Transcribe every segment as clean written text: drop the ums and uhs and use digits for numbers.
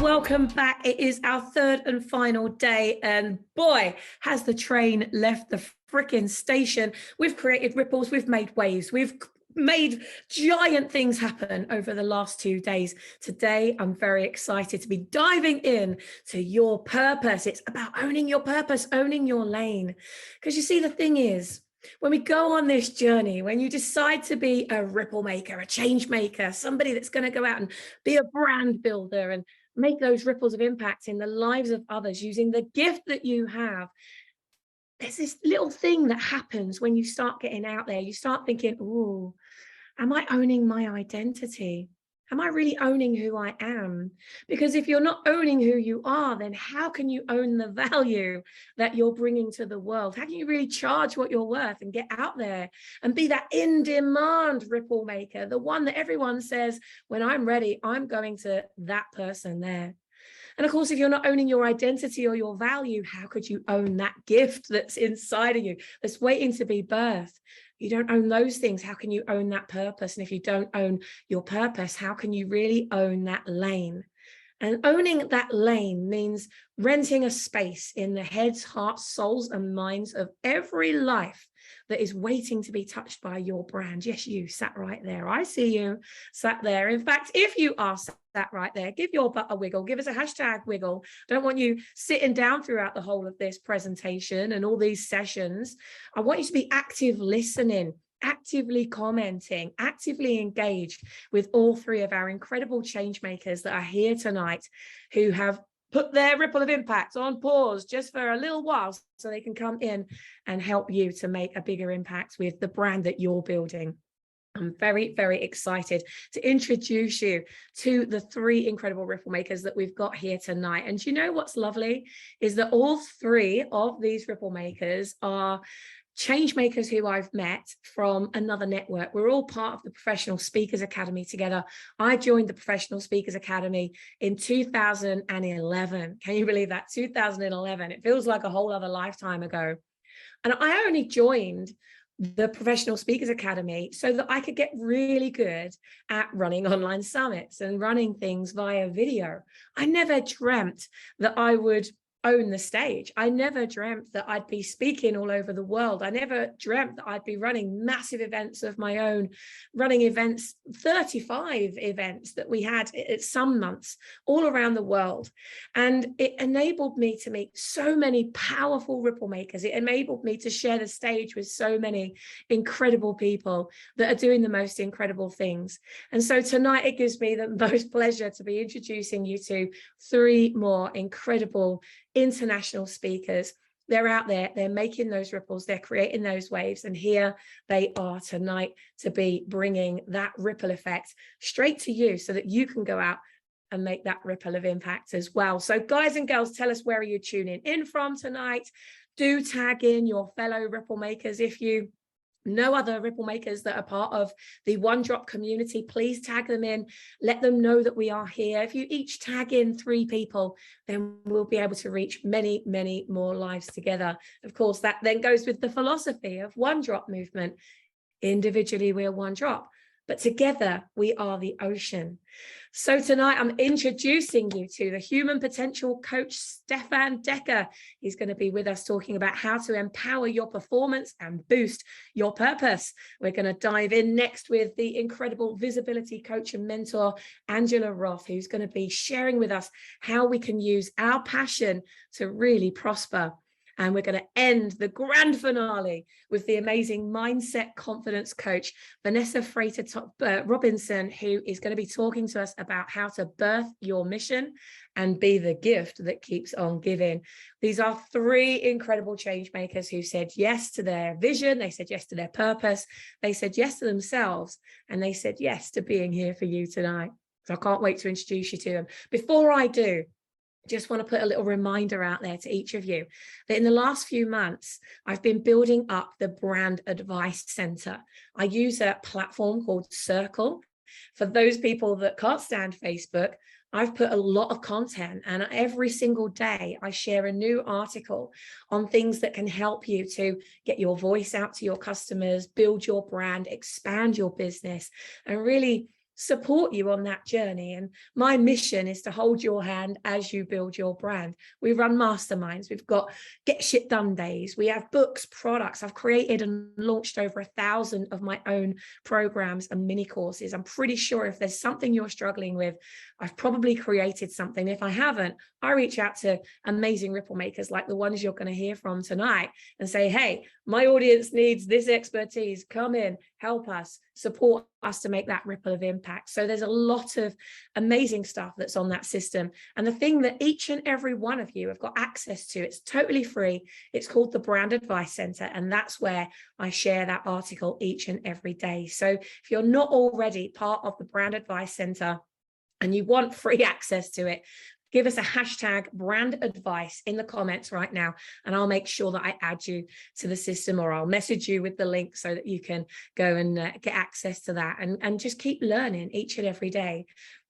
welcome back. It is our third and final day, and boy, has the train left the freaking station. We've created ripples, we've made waves, we've made giant things happen over the last 2 days. Today, I'm very excited to be diving in to your purpose. It's about owning your purpose, owning your lane. Because you see, the thing is, when we go on this journey, when you decide to be a ripple maker, a change maker, somebody that's going to go out and be a brand builder and make those ripples of impact in the lives of others using the gift that you have, there's this little thing that happens when you start getting out there. You start thinking, oh, am I owning my identity? Am I really owning who I am? Because if you're not owning who you are, then how can you own the value that you're bringing to the world? How can you really charge what you're worth and get out there and be that in-demand ripple maker, the one that everyone says, when I'm ready, I'm going to that person there. And of course, if you're not owning your identity or your value, how could you own that gift that's inside of you, that's waiting to be birthed? You don't own those things. How can you own that purpose? And if you don't own your purpose, how can you really own that lane? And owning that lane means renting a space in the heads, hearts, souls, and minds of every life that is waiting to be touched by your brand. Yes, you sat right there. I see you sat there. In fact, if you are sat right there, give your butt a wiggle. Give us a hashtag wiggle. Don't want you sitting down throughout the whole of this presentation and all these sessions. I want you to be active listening, actively commenting, actively engaged with all three of our incredible change makers that are here tonight, who have put their ripple of impact on pause just for a little while so they can come in and help you to make a bigger impact with the brand that you're building. I'm very, very excited to introduce you to the three incredible ripple makers that we've got here tonight. And you know what's lovely is that all three of these ripple makers are change makers who I've met from another network. We're all part of the Professional Speakers Academy together. I joined the Professional Speakers Academy in 2011. Can you believe that? 2011. It feels like a whole other lifetime ago. And I only joined the Professional Speakers Academy so that I could get really good at running online summits and running things via video. I never dreamt that I would own the stage. I never dreamt that I'd be speaking all over the world. I never dreamt that I'd be running massive events of my own, running events, 35 events that we had at some months all around the world. And it enabled me to meet so many powerful ripple makers. It enabled me to share the stage with so many incredible people that are doing the most incredible things. And so tonight it gives me the most pleasure to be introducing you to three more incredible international speakers. They're out there, they're making those ripples, they're creating those waves, and here they are tonight to be bringing that ripple effect straight to you so that you can go out and make that ripple of impact as well. So guys and girls, tell us, where are you tuning in from tonight? Do tag in your fellow ripple makers. If you know other ripple makers that are part of the One Drop community, please tag them in, let them know that we are here. If you each tag in 3 people, then we'll be able to reach many, many more lives together. Of course, that then goes with the philosophy of One Drop movement. Individually, we're one drop, but together we are the ocean. So tonight I'm introducing you to the human potential coach, Stephan-Dekker. He's going to be with us talking about how to empower your performance and boost your purpose. We're going to dive in next with the incredible visibility coach and mentor, Angela Roth, who's going to be sharing with us how we can use our passion to really prosper. And we're going to end the grand finale with the amazing mindset confidence coach, Vanessa Frater-Robertson, who is going to be talking to us about how to birth your mission and be the gift that keeps on giving. These are 3 incredible change makers who said yes to their vision. They said yes to their purpose. They said yes to themselves. And they said yes to being here for you tonight. So I can't wait to introduce you to them. Before I do, just want to put a little reminder out there to each of you that in the last few months, I've been building up the Brand Advice Center. I use a platform called Circle. For those people that can't stand Facebook, I've put a lot of content, and every single day I share a new article on things that can help you to get your voice out to your customers, build your brand, expand your business, and really support you on that journey. And my mission is to hold your hand as you build your brand. We run masterminds. We've got get shit done days. We have books, products. I've created and launched over 1,000 of my own programs and mini courses. I'm pretty sure if there's something you're struggling with, I've probably created something. If I haven't, I reach out to amazing ripple makers like the ones you're going to hear from tonight and say, hey, my audience needs this expertise. Come in, help us, support us to make that ripple of impact. So there's a lot of amazing stuff that's on that system. And the thing that each and every one of you have got access to, it's totally free. It's called the Brand Advice Center. And that's where I share that article each and every day. So if you're not already part of the Brand Advice Center and you want free access to it, give us a hashtag brand advice in the comments right now, and I'll make sure that I add you to the system, or I'll message you with the link so that you can go and get access to that and just keep learning each and every day.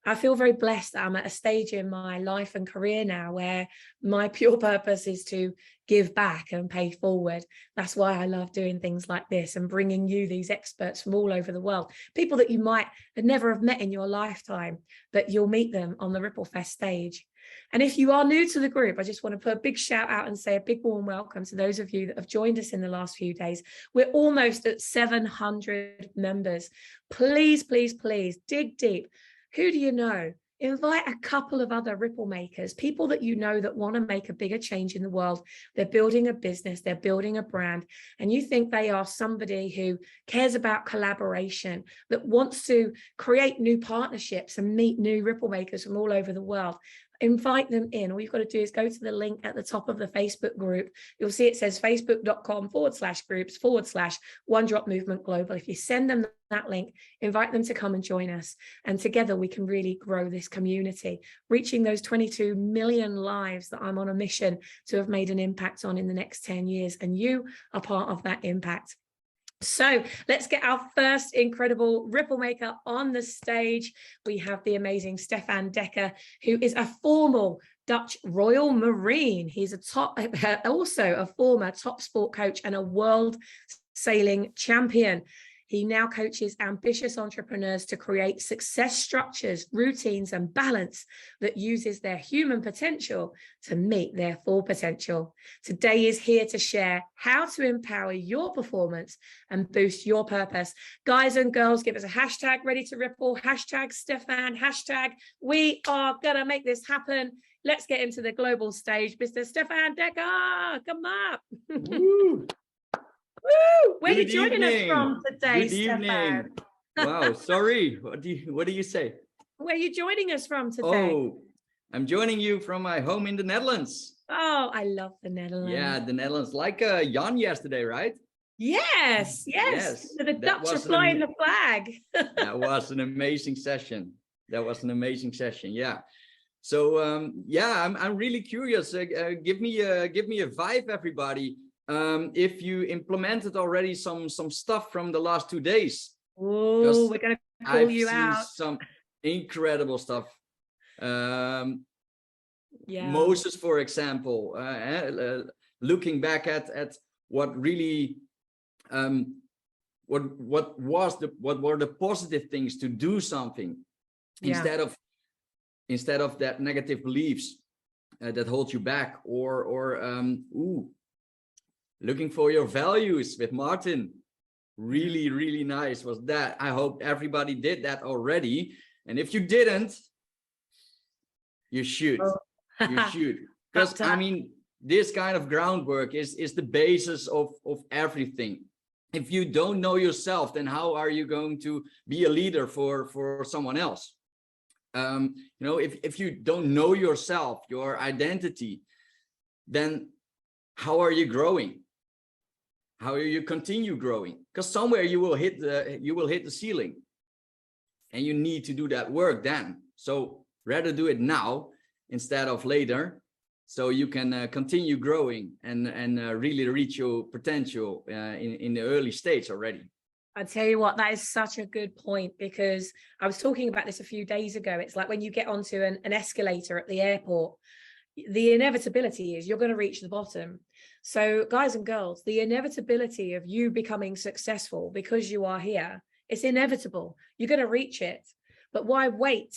I feel very blessed that I'm at a stage in my life and career now where my pure purpose is to give back and pay forward. That's why I love doing things like this and bringing you these experts from all over the world, people that you might never have met in your lifetime, but you'll meet them on the RippleFEST stage. And if you are new to the group, I just want to put a big shout out and say a big warm welcome to those of you that have joined us in the last few days. We're almost at 700 members. Please, please, please dig deep. Who do you know? Invite a couple of other ripple makers, people that you know that want to make a bigger change in the world. They're building a business, they're building a brand, and you think they are somebody who cares about collaboration, that wants to create new partnerships and meet new ripple makers from all over the world. Invite them in. All you've got to do is go to the link at the top of the Facebook group. You'll see it says facebook.com/groups/One Drop Movement Global. If you send them that link, invite them to come and join us. And together we can really grow this community, reaching those 22 million lives that I'm on a mission to have made an impact on in the next 10 years. And you are part of that impact. So let's get our first incredible ripple maker on the stage. We have the amazing Stephan-Dekker, who is a formal Dutch Royal Marine. He's also a former top sport coach and a world sailing champion. He now coaches ambitious entrepreneurs to create success structures, routines, and balance that uses their human potential to meet their full potential. Today is here to share how to empower your performance and boost your purpose. Guys and girls, give us a hashtag ready to ripple, hashtag Stephan, hashtag we are gonna make this happen. Let's get into the global stage. Mr. Stephan-Dekker, come up. Woo. Woo! Where are you joining us from today, Good evening. Wow, sorry. What do you say? Where are you joining us from today? Oh, I'm joining you from my home in the Netherlands. Oh, I love the Netherlands. Yeah, the Netherlands. Like Jan yesterday, right? Yes. The Dutch are flying the flag. That was an amazing session. Yeah. So yeah, I'm really curious. Give me a vibe, everybody. If you implemented already some stuff from the last 2 days. Oh, we're gonna call you out. Some incredible stuff. Yeah. Moses, for example, looking back at what really what were the positive things to do something, instead of that negative beliefs that hold you back, or looking for your values with Martin. Really, really nice was that. I hope everybody did that already. And if you didn't, you should. You should. Because I mean, this kind of groundwork is the basis of everything. If you don't know yourself, then how are you going to be a leader for someone else? You know, if you don't know yourself, your identity, then how are you growing? How will you continue growing? Because somewhere you will hit the ceiling, and you need to do that work then. So rather do it now instead of later, so you can continue growing and really reach your potential in the early stage already. I tell you what, that is such a good point, because I was talking about this a few days ago. It's like when you get onto an escalator at the airport, the inevitability is you're going to reach the bottom. So guys and girls, the inevitability of you becoming successful because you are here, it's inevitable. You're going to reach it. But why wait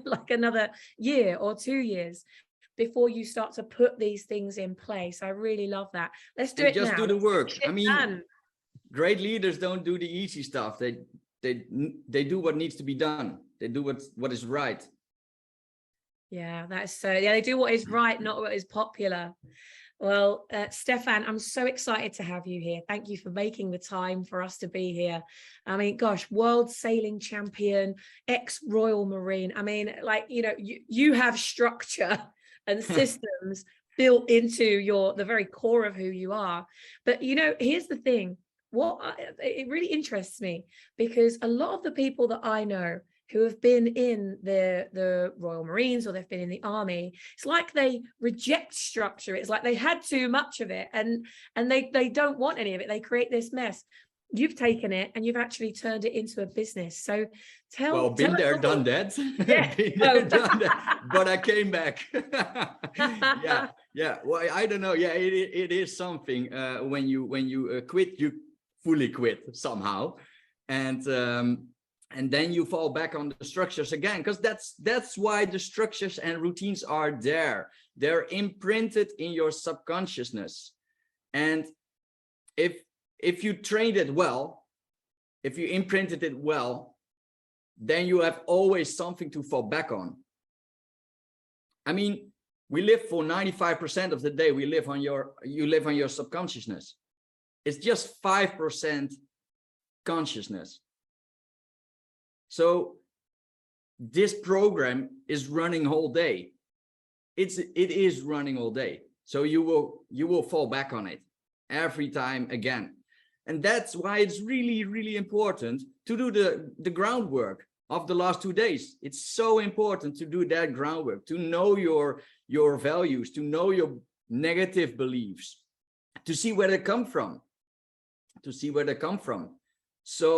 like another year or 2 years before you start to put these things in place? I really love that. Let's do it just now. do the work. I mean, done. Great leaders don't do the easy stuff. They do what needs to be done. They do what is right. Yeah, that's so, yeah, they do what is right, not what is popular. Well, Stephan, I'm so excited to have you here. Thank you for making the time for us to be here. I mean, gosh, world sailing champion, ex-Royal Marine. I mean, like, you know, you have structure and systems built into the very core of who you are. But, you know, here's the thing. It really interests me, because a lot of the people that I know who have been in the Royal Marines, or they've been in the army, it's like they reject structure. It's like they had too much of it, and they don't want any of it. They create this mess. You've taken it and you've actually turned it into a business. So tell Been there, done that. Yeah. Been there, done that. But I came back. Yeah. Well, I don't know. Yeah, it is something. When you quit, you fully quit somehow, and then you fall back on the structures again, because that's why the structures and routines are there. They're imprinted in your subconsciousness. And if you trained it well, if you imprinted it well, then you have always something to fall back on. I mean, we live for 95% of the day, you live on your subconsciousness. It's just 5% consciousness. So this program is running whole day. It is running all day. So you will fall back on it every time again. And that's why it's really, really important to do the groundwork of the last 2 days. It's so important to do that groundwork, to know your values, to know your negative beliefs, to see where they come from, So,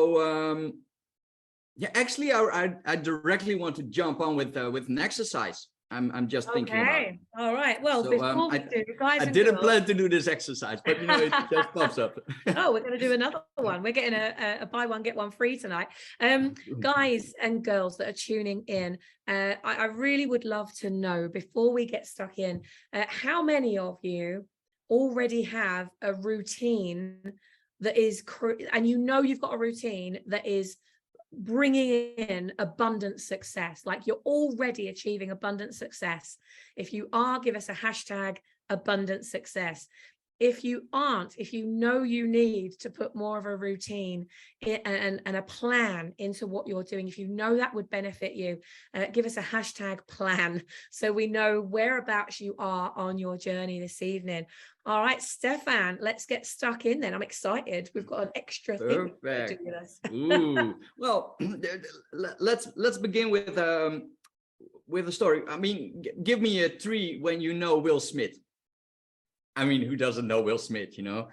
yeah, actually, I directly want to jump on with an exercise. I'm just thinking about. Okay, all right. Well, so, before we do, guys, I didn't plan to do this exercise, but you know, it just pops up. Oh, we're going to do another one. We're getting a buy one get one free tonight. Guys and girls that are tuning in, I really would love to know, before we get stuck in, how many of you already have a routine that is, and you know you've got a routine that is bringing in abundant success, like you're already achieving abundant success. If you are, give us a hashtag abundant success. If you aren't, if you know you need to put more of a routine and a plan into what you're doing, if you know that would benefit you, give us a hashtag plan so we know whereabouts you are on your journey this evening. All right, Stephan, let's get stuck in then. I'm excited. We've got an extra thing to do with us. Ooh, well, let's begin with a story. I mean, give me a 3 when you know Will Smith. I mean, who doesn't know Will Smith, you know?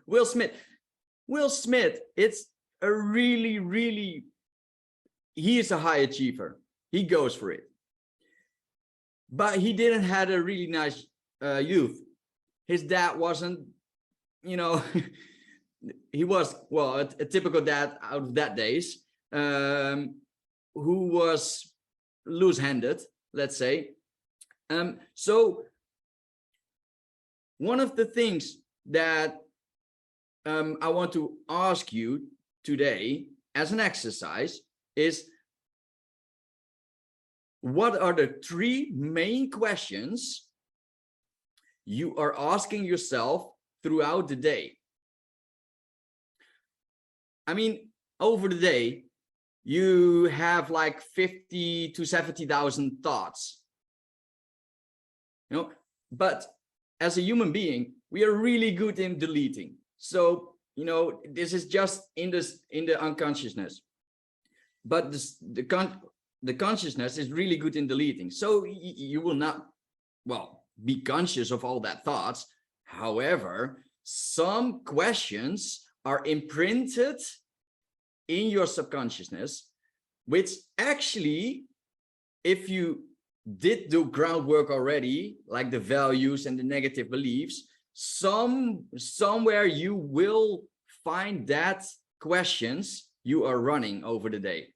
Will Smith, it's a really, really, he is a high achiever. He goes for it. But he didn't have a really nice youth. His dad wasn't, you know, he was, well, a typical dad out of that days, who was loose-handed, let's say. So one of the things that I want to ask you today as an exercise is, what are the 3 main questions you are asking yourself throughout the day? I mean, over the day, you have like 50 to 70,000 thoughts, you know, but as a human being, we are really good in deleting. So, you know, this is just in the unconsciousness, but the consciousness is really good in deleting. So you will not, well, be conscious of all that thoughts. However, some questions are imprinted in your subconsciousness, which actually, if you did do groundwork already, like the values and the negative beliefs, somewhere you will find that questions you are running over the day.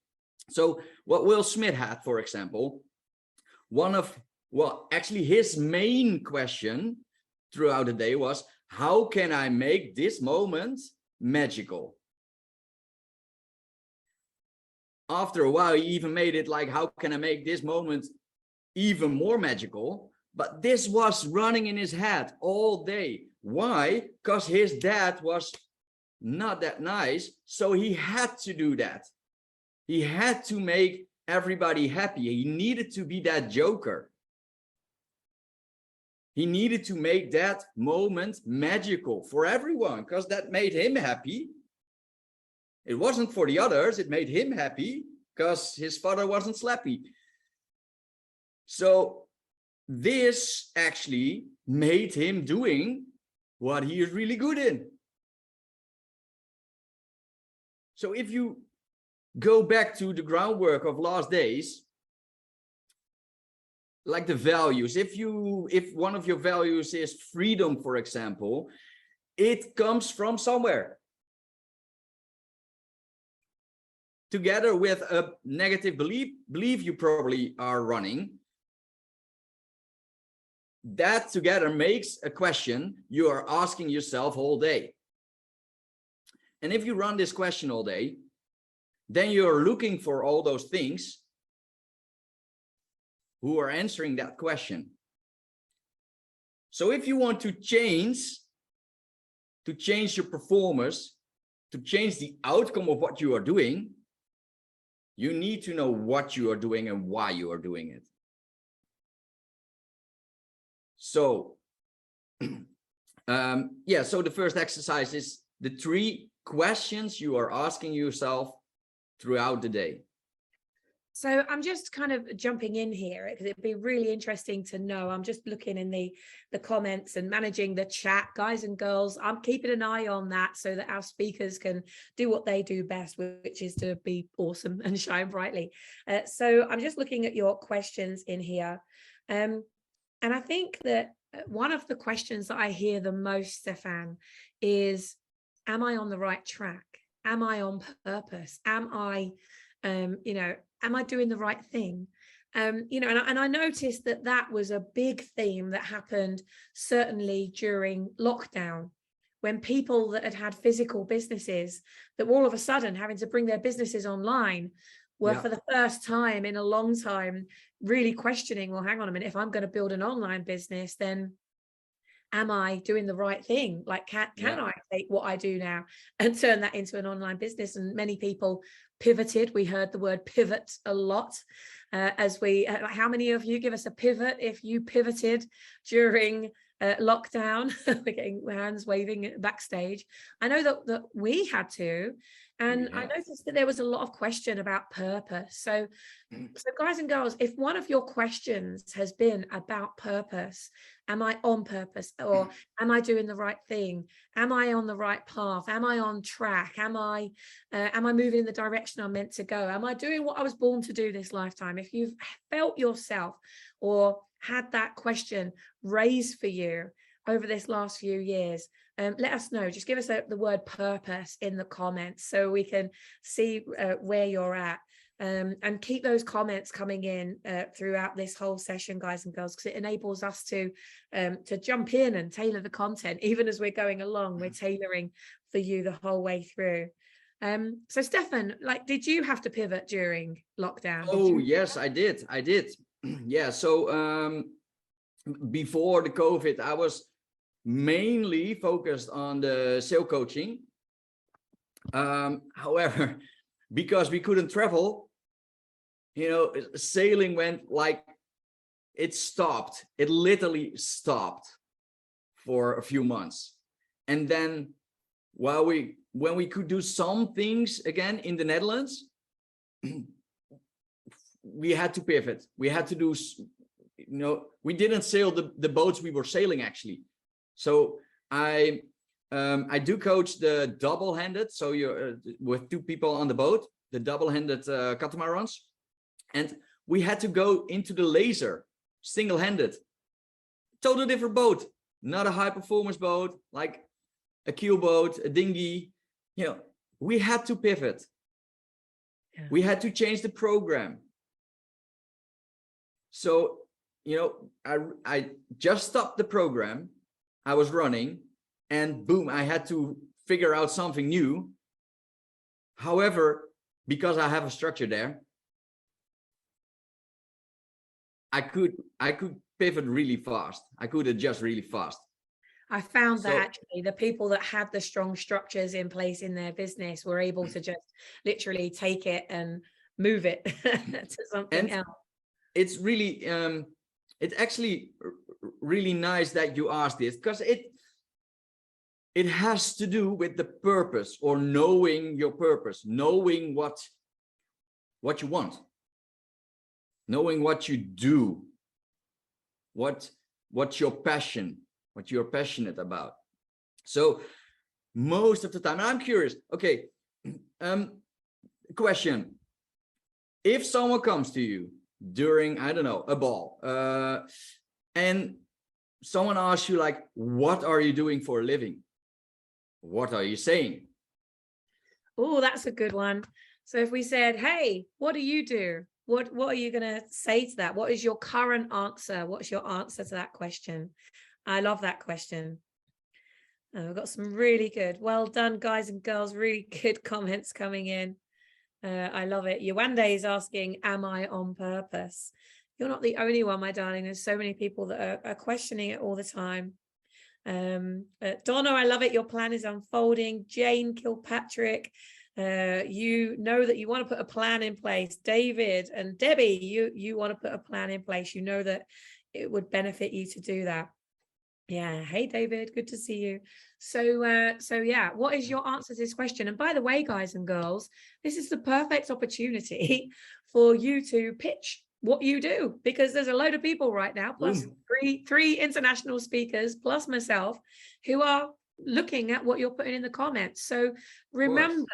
So what Will Smith had, for example, actually his main question throughout the day was, how can I make this moment magical? After a while, he even made it like, how can I make this moment even more magical? But this was running in his head all day. Why? Because his dad was not that nice, so he had to do that. He had to make everybody happy. He needed to be that joker. He needed to make that moment magical for everyone, because that made him happy. It wasn't for the others, it made him happy because his father wasn't slappy. So this actually made him doing what he is really good in. So if you go back to the groundwork of last days, like the values, if one of your values is freedom, for example, it comes from somewhere. Together with a negative belief you probably are running, that together makes a question you are asking yourself all day. And if you run this question all day, then you're looking for all those things who are answering that question. So if you want to change your performance, to change the outcome of what you are doing, you need to know what you are doing and why you are doing it. So, so the first exercise is the 3 questions you are asking yourself throughout the day. So I'm just kind of jumping in here because it'd be really interesting to know. I'm just looking in the comments and managing the chat, guys and girls. I'm keeping an eye on that so that our speakers can do what they do best, which is to be awesome and shine brightly. So I'm just looking at your questions in here. And I think that one of the questions that I hear the most, Stephan, is, am I on the right track? Am I on purpose? Am I, am I doing the right thing? And I noticed that was a big theme that happened certainly during lockdown, when people that had physical businesses that were all of a sudden having to bring their businesses online were for the first time in a long time really questioning, well, hang on a minute, if I'm going to build an online business, then am I doing the right thing? Like, can I take what I do now and turn that into an online business? And many people pivoted. We heard the word pivot a lot as we, how many of you give us a pivot if you pivoted during lockdown? We're getting hands waving backstage. I know that we had to, and I noticed that there was a lot of question about purpose. So guys and girls, if one of your questions has been about purpose, am I on purpose, or am I doing the right thing? Am I on the right path? Am I on track? Am I moving in the direction I'm meant to go? Am I doing what I was born to do this lifetime? If you've felt yourself or had that question raised for you over this last few years, let us know. Just give us the word purpose in the comments so we can see where you're at. And keep those comments coming in throughout this whole session, guys and girls, because it enables us to jump in and tailor the content. Even as we're going along, we're tailoring for you the whole way through. So Stephan, like, did you have to pivot during lockdown? Yes, I did. Yeah. So before the COVID, I was mainly focused on the sail coaching. However, because we couldn't travel, sailing went like, it stopped. It literally stopped for a few months. And then when we could do some things again in the Netherlands, we had to pivot. We had to do, we didn't sail the boats we were sailing actually. So I do coach the double-handed. So you're with 2 people on the boat, the double-handed catamarans. And we had to go into the laser single-handed. Totally different boat, not a high-performance boat, like a keel boat, a dinghy. We had to pivot. Yeah. We had to change the program. So, you know, I just stopped the program I was running, and boom, I had to figure out something new. However, because I have a structure there, I could pivot really fast. I could adjust really fast. I found that actually the people that had the strong structures in place in their business were able to just literally take it and move it to something else. It's really, it's actually really nice that you asked this, because it has to do with the purpose, or knowing your purpose, knowing what you want, knowing what you do, what's your passion, what you're passionate about. So most of the time, and I'm curious, okay, question, if someone comes to you during, I don't know, a ball, and someone asks you like, what are you doing for a living? What are you saying? Oh, that's a good one. So if we said, hey, what do you do? What are you going to say to that? What is your current answer? What's your answer to that question? I love that question. We've got some really good, well done, guys and girls, really good comments coming in. I love it. Yawande is asking, am I on purpose? You're not the only one, my darling. There's so many people that are questioning it all the time. Donna, I love it. Your plan is unfolding. Jane Kilpatrick, you know that you want to put a plan in place. David and Debbie, you want to put a plan in place. You know that it would benefit you to do that. Yeah. Hey, David, good to see you. So yeah, what is your answer to this question? And by the way, guys and girls, this is the perfect opportunity for you to pitch what you do, because there's a load of people right now, plus three international speakers, plus myself, who are looking at what you're putting in the comments. So remember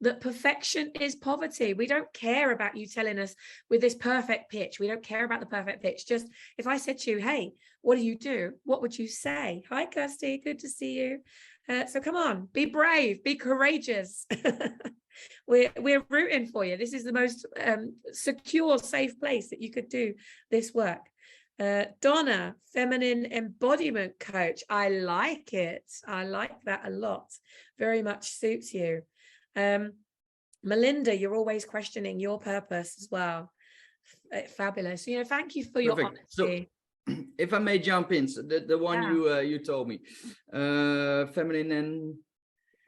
that perfection is poverty. We don't care about you telling us with this perfect pitch. We don't care about the perfect pitch. Just if I said to you, hey, what do you do? What would you say? Hi, Kirsty, good to see you. So come on, be brave, be courageous. We're rooting for you. This is the most secure, safe place that you could do this work. Donna, feminine embodiment coach. I like it. I like that a lot. Very much suits you. Melinda, you're always questioning your purpose as well. Fabulous. You know, thank you for your honesty. So, if I may jump in, so the one you told me, feminine and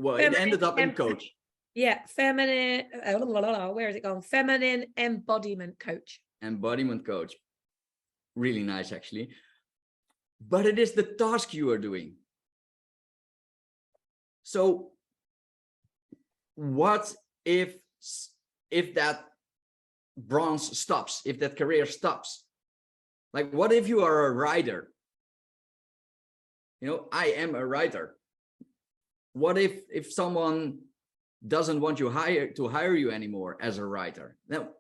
it ended up in coach. Yeah, feminine. Where is it gone? Feminine embodiment coach. Embodiment coach. Really nice, actually. But it is the task you are doing. So what if that bronze stops, if that career stops? Like, what if you are a writer? You know, I am a writer. What if someone doesn't want you to hire you anymore as a writer? Now,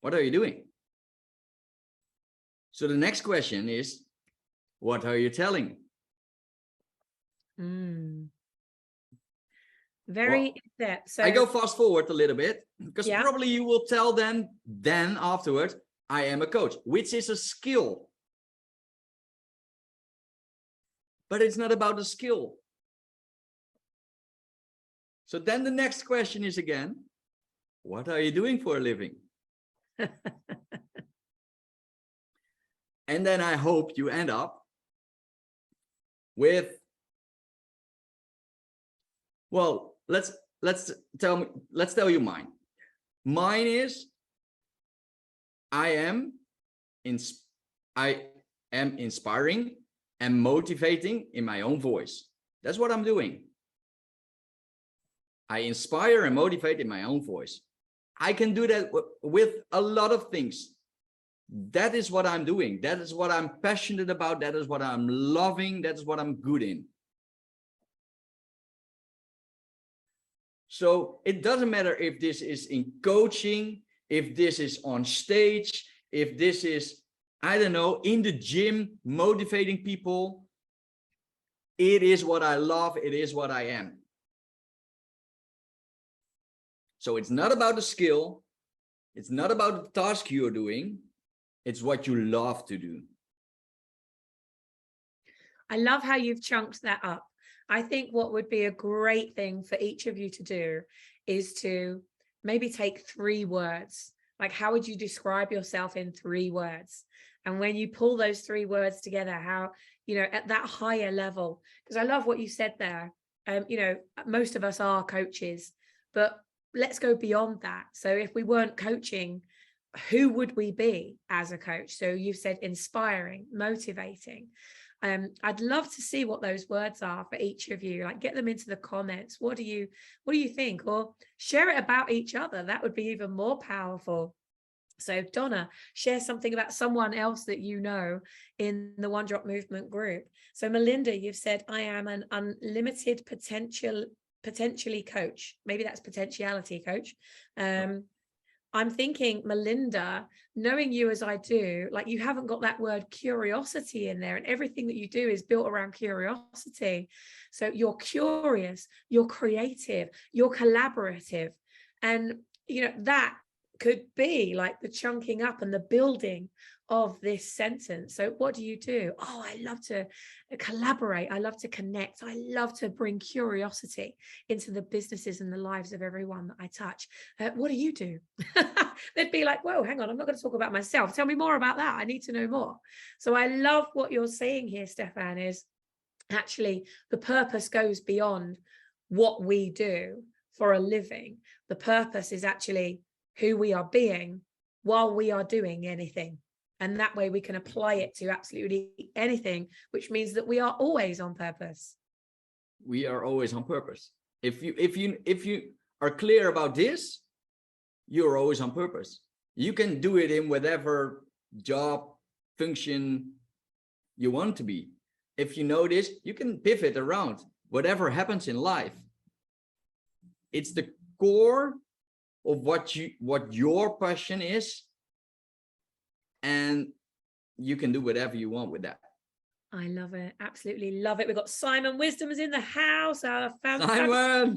what are you doing? So the next question is, what are you telling? Very in-depth. So I go fast forward a little bit, because probably you will tell them then afterwards, I am a coach, which is a skill. But it's not about the skill. So then the next question is again, what are you doing for a living? And then I hope you end up with, well, let's tell you mine. Mine is, I am inspiring and motivating in my own voice. That's what I'm doing. I inspire and motivate in my own voice. I can do that with a lot of things. That is what I'm doing. That is what I'm passionate about. That is what I'm loving. That is what I'm good in. So it doesn't matter if this is in coaching, if this is on stage, if this is, I don't know, in the gym, motivating people. It is what I love. It is what I am. So it's not about the skill. It's not about the task you're doing. It's what you love to do. I love how you've chunked that up. I think what would be a great thing for each of you to do is to maybe take 3 words. Like, how would you describe yourself in 3 words? And when you pull those 3 words together, how, at that higher level, because I love what you said there. Most of us are coaches, but let's go beyond that. So if we weren't coaching, who would we be as a coach? So you've said inspiring, motivating. I'd love to see what those words are for each of you. Like, get them into the comments. What do you think? Or share it about each other. That would be even more powerful. So Donna, share something about someone else that you know in the One Drop Movement group. So Melinda, you've said, I am an unlimited potentially coach. Maybe that's potentiality coach. I'm thinking, Melinda, knowing you as I do, like, you haven't got that word curiosity in there, and everything that you do is built around curiosity. So you're curious, you're creative, you're collaborative. And, that could be like the chunking up and the building of this sentence. So what do you do? Oh, I love to collaborate. I love to connect. I love to bring curiosity into the businesses and the lives of everyone that I touch. What do you do? They'd be like, whoa, hang on, I'm not going to talk about myself. Tell me more about that. I need to know more. So I love what you're saying here, Stephan, is actually the purpose goes beyond what we do for a living. The purpose is actually who we are being while we are doing anything. And that way we can apply it to absolutely anything, which means that we are always on purpose. We are always on purpose. If you are clear about this, you're always on purpose. You can do it in whatever job, function you want to be. If you know this, you can pivot around whatever happens in life. It's the core of what your passion is, and you can do whatever you want with that. I love it. Absolutely love it. We've got Simon Wisdom's in the house, our Simon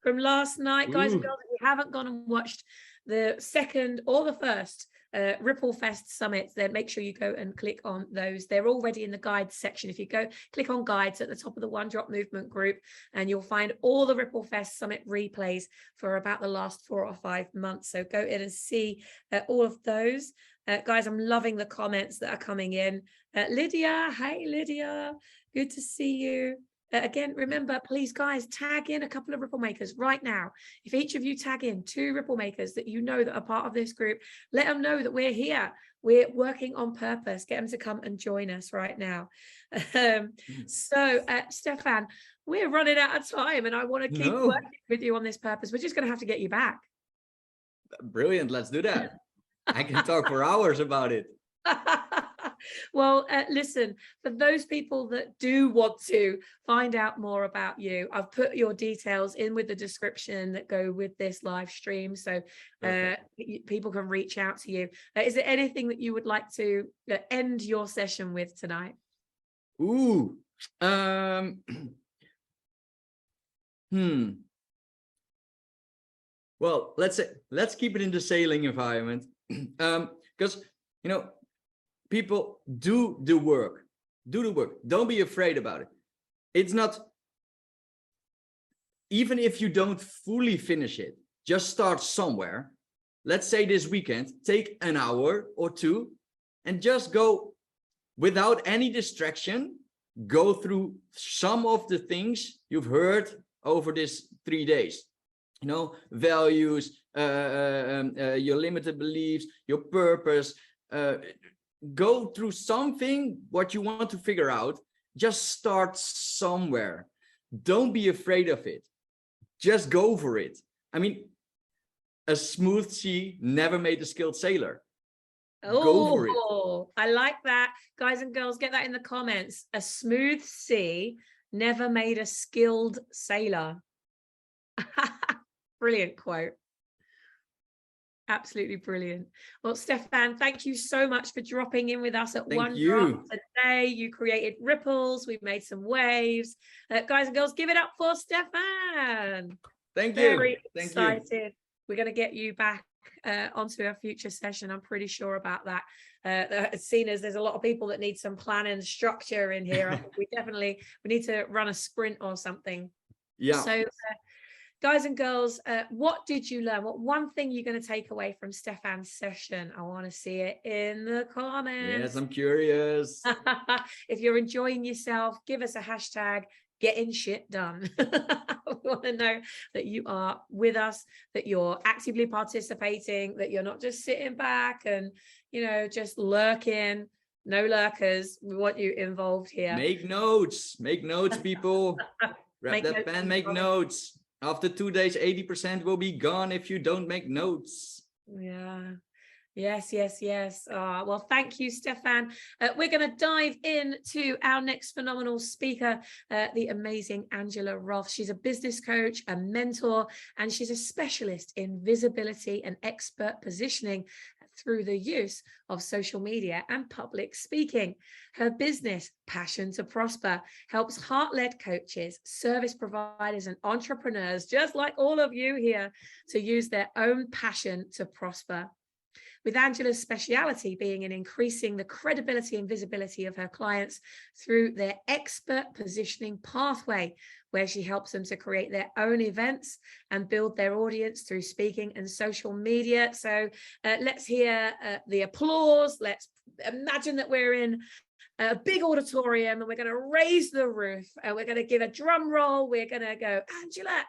from last night. Guys and Ooh. girls, if you haven't gone and watched the second or the first RippleFest summits, then make sure you go and click on those. They're already in the guides section. If you go click on guides at the top of the One Drop Movement group, and you'll find all the RippleFest summit replays for about the last 4 or 5 months. So go in and see all of those. Guys, I'm loving the comments that are coming in. Lydia, hey Lydia, good to see you. Again, remember, please, guys, tag in a couple of Ripple Makers right now. If each of you tag in 2 Ripple Makers that you know that are part of this group, let them know that we're here. We're working on purpose. Get them to come and join us right now. So, Stephan, we're running out of time, and I want to keep working with you on this purpose. We're just going to have to get you back. Brilliant. Let's do that. I can talk for hours about it. Well, listen, for those people that do want to find out more about you, I've put your details in with the description that go with this live stream, so people can reach out to you. Is there anything that you would like to end your session with tonight? Well, let's keep it in the sailing environment, because people do the work. Don't be afraid about it. It's not, even if you don't fully finish it, just start somewhere. Let's say this weekend, take an hour or 2 and just go without any distraction. Go through some of the things you've heard over this 3 days. Values, your limited beliefs, your purpose. Go through something, what you want to figure out. Just start somewhere. Don't be afraid of it. Just go for it. I mean, a smooth sea never made a skilled sailor. Go for it. I like that. Guys and girls, get that in the comments. A smooth sea never made a skilled sailor. Brilliant quote. Absolutely brilliant. Well, Stephan, thank you so much for dropping in with us at One Drop today. You created ripples. We've made some waves. Guys and girls, give it up for Stephan. Thank you. Very Thank excited. you. We're going to get you back onto a future session. I'm pretty sure about that. Seeing as there's a lot of people that need some plan and structure in here, I think we need to run a sprint or something. Yeah. So guys and girls, what did you learn? What one thing you're going to take away from Stephan's session? I want to see it in the comments. Yes, I'm curious. If you're enjoying yourself, give us a hashtag getting shit done. We want to know that you are with us, that you're actively participating, that you're not just sitting back and, you know, just lurking. No lurkers. We want you involved here. Make notes, people. Grab that pen, make notes. After 2 days, 80% will be gone if you don't make notes. Yeah. Yes. Well, thank you, Stephan. We're going to dive into our next phenomenal speaker, the amazing Angela Roth. She's a business coach, a mentor, and she's a specialist in visibility and expert positioning through the use of social media and public speaking. Her business, Passion to Prosper, helps heart-led coaches, service providers, and entrepreneurs, just like all of you here, to use their own passion to prosper. With Angela's speciality being in increasing the credibility and visibility of her clients through their expert positioning pathway, where she helps them to create their own events and build their audience through speaking and social media. So let's hear the applause. Let's imagine that we're in a big auditorium and we're going to raise the roof and we're going to give a drum roll. We're going to go, Angela,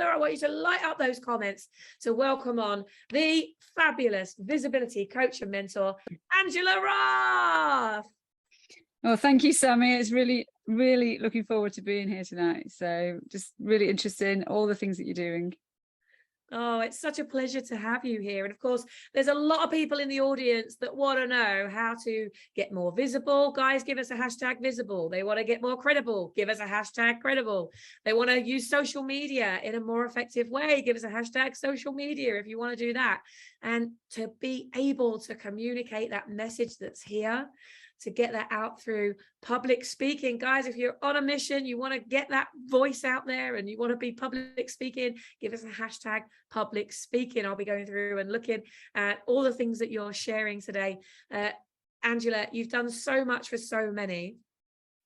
I want you to light up those comments. So welcome on the fabulous visibility coach and mentor, Angela Roth. Well, thank you, Sammy. It's really looking forward to being here tonight. So just really interested in all the things that you're doing. Oh, it's such a pleasure to have you here. And of course, there's a lot of people in the audience that want to know how to get more visible. Guys, give us a hashtag visible. They want to get more credible. Give us a hashtag credible. They want to use social media in a more effective way. Give us a hashtag social media if you want to do that. And to be able to communicate that message that's here, to get that out through public speaking. Guys, if you're on a mission, you want to get that voice out there and you want to be public speaking, give us a hashtag public speaking. I'll be going through and looking at all the things that you're sharing today. Angela, you've done so much for so many.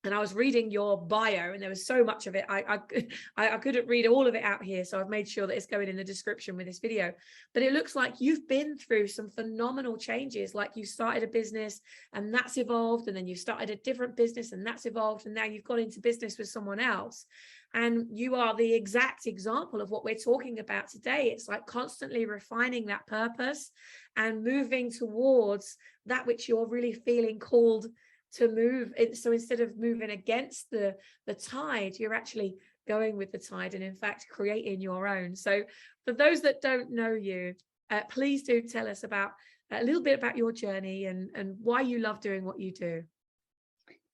And I was reading your bio and there was so much of it. I couldn't read all of it out here. So I've made sure that it's going in the description with this video. But it looks like you've been through some phenomenal changes. Like you started a business and that's evolved. And then you started a different business and that's evolved. And now you've got into business with someone else. And you are the exact example of what we're talking about today. It's like constantly refining that purpose and moving towards that which you're really feeling called to move. So instead of moving against the tide, you're actually going with the tide and in fact creating your own. So for those that don't know you, please do tell us about a little bit about your journey and why you love doing what you do.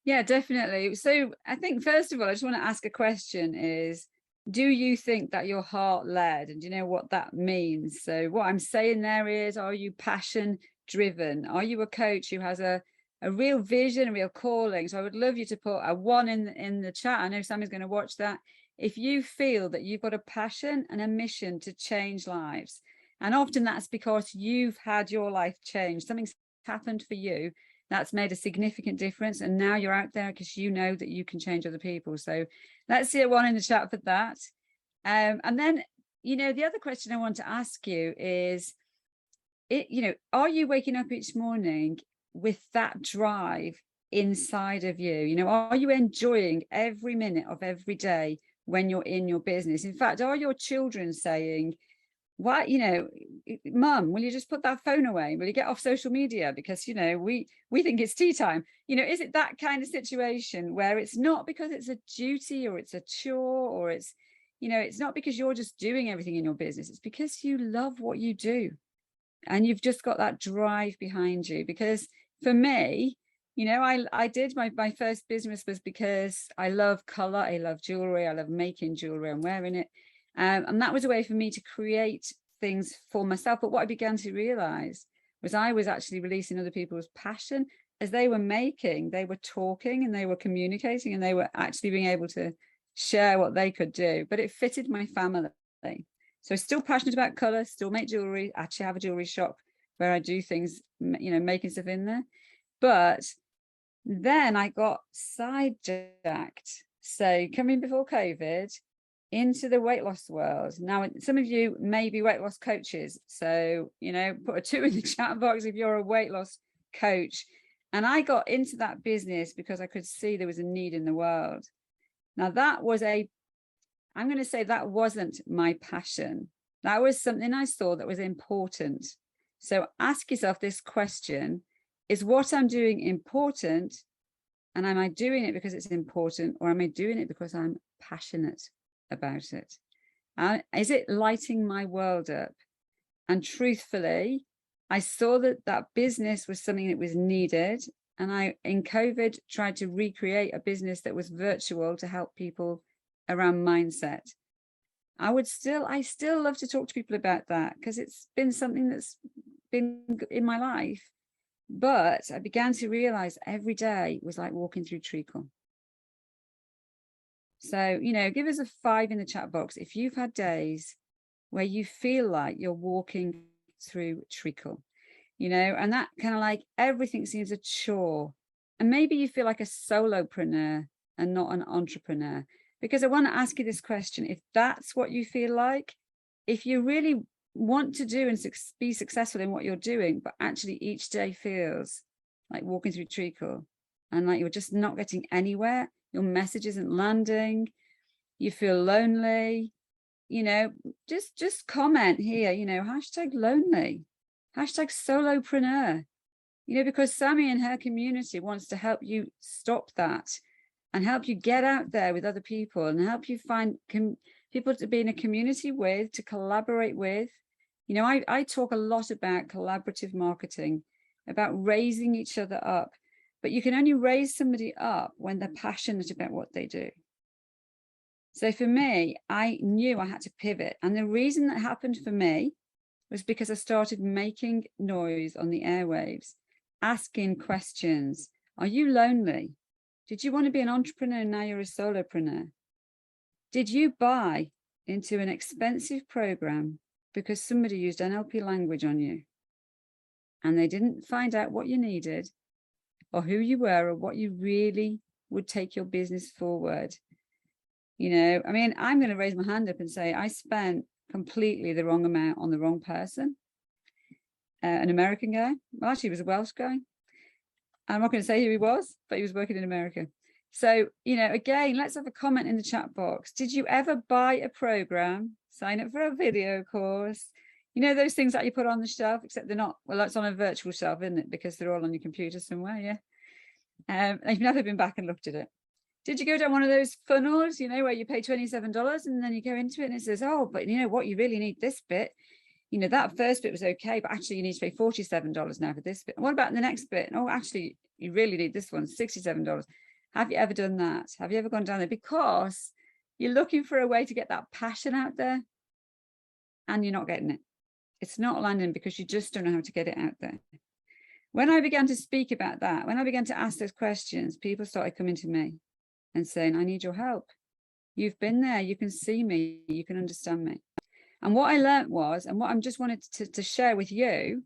Yeah, definitely. So I think first of all, I just want to ask a question is, do you think that you're heart led? And do you know what that means? So what I'm saying there is, are you passion driven? Are you a coach who has a real vision, a real calling? So I would love you to put a 1 in the chat. I know Sammy's going to watch that. If you feel that you've got a passion and a mission to change lives, and often that's because you've had your life changed, something's happened for you that's made a significant difference, and now you're out there because you know that you can change other people. So let's see a 1 in the chat for that. And then, you know, the other question I want to ask you is, are you waking up each morning with that drive inside of you? You know, are you enjoying every minute of every day when you're in your business? In fact, are your children saying, why, you know, Mum, will you just put that phone away? Will you get off social media? Because, you know, we think it's tea time. You know, is it that kind of situation where it's not because it's a duty or it's a chore or it's, you know, it's not because you're just doing everything in your business. It's because you love what you do and you've just got that drive behind you. Because for me, you know, I did my first business was because I love color, I love jewelry, I love making jewelry and wearing it. And that was a way for me to create things for myself. But what I began to realize was I was actually releasing other people's passion as they were making, they were talking and they were communicating and they were actually being able to share what they could do. But it fitted my family. So still passionate about color, still make jewelry, actually have a jewelry shop where I do things, you know, making stuff in there. But then I got sidetracked. So coming before COVID into the weight loss world. Now, some of you may be weight loss coaches. So, you know, put a 2 in the chat box if you're a weight loss coach. And I got into that business because I could see there was a need in the world. Now, that was I'm going to say that wasn't my passion. That was something I saw that was important. So ask yourself this question: is what I'm doing important? And am I doing it because it's important, or am I doing it because I'm passionate about it? Is it lighting my world up? And truthfully, I saw that business was something that was needed. And I, in COVID, tried to recreate a business that was virtual to help people around mindset. I still love to talk to people about that because it's been something that's been in my life. But I began to realize every day was like walking through treacle. So, you know, give us a 5 in the chat box if you've had days where you feel like you're walking through treacle, you know, and that kind of like everything seems a chore. And maybe you feel like a solopreneur and not an entrepreneur. Because I want to ask you this question: if that's what you feel like, if you really want to do and be successful in what you're doing, but actually each day feels like walking through treacle and like you're just not getting anywhere, your message isn't landing, you feel lonely, you know, just comment here, you know, #lonely, #solopreneur, you know, because Sammy and her community wants to help you stop that and help you get out there with other people and help you find people to be in a community with, to collaborate with. You know, I talk a lot about collaborative marketing, about raising each other up, but you can only raise somebody up when they're passionate about what they do. So for me, I knew I had to pivot. And the reason that happened for me was because I started making noise on the airwaves, asking questions. Are you lonely? Did you want to be an entrepreneur and now you're a solopreneur? Did you buy into an expensive program because somebody used NLP language on you and they didn't find out what you needed or who you were or what you really would take your business forward? You know, I mean, I'm going to raise my hand up and say I spent completely the wrong amount on the wrong person. An American guy. Well, actually, he was a Welsh guy. I'm not going to say who he was, but he was working in America. So, you know, again, let's have a comment in the chat box. Did you ever buy a program, sign up for a video course? You know, those things that you put on the shelf, except they're not, well, that's on a virtual shelf, isn't it? Because they're all on your computer somewhere, yeah. And you've never been back and looked at it. Did you go down one of those funnels, you know, where you pay $27 and then you go into it and it says, oh, but you know what, you really need this bit. You know, that first bit was okay, but actually you need to pay $47 now for this bit. What about the next bit? Oh, actually, you really need this one, $67. Have you ever done that? Have you ever gone down there? Because you're looking for a way to get that passion out there and you're not getting it. It's not landing because you just don't know how to get it out there. When I began to speak about that, when I began to ask those questions, people started coming to me and saying, I need your help. You've been there, you can see me, you can understand me. And what I learned was, and what I'm just wanted to share with you,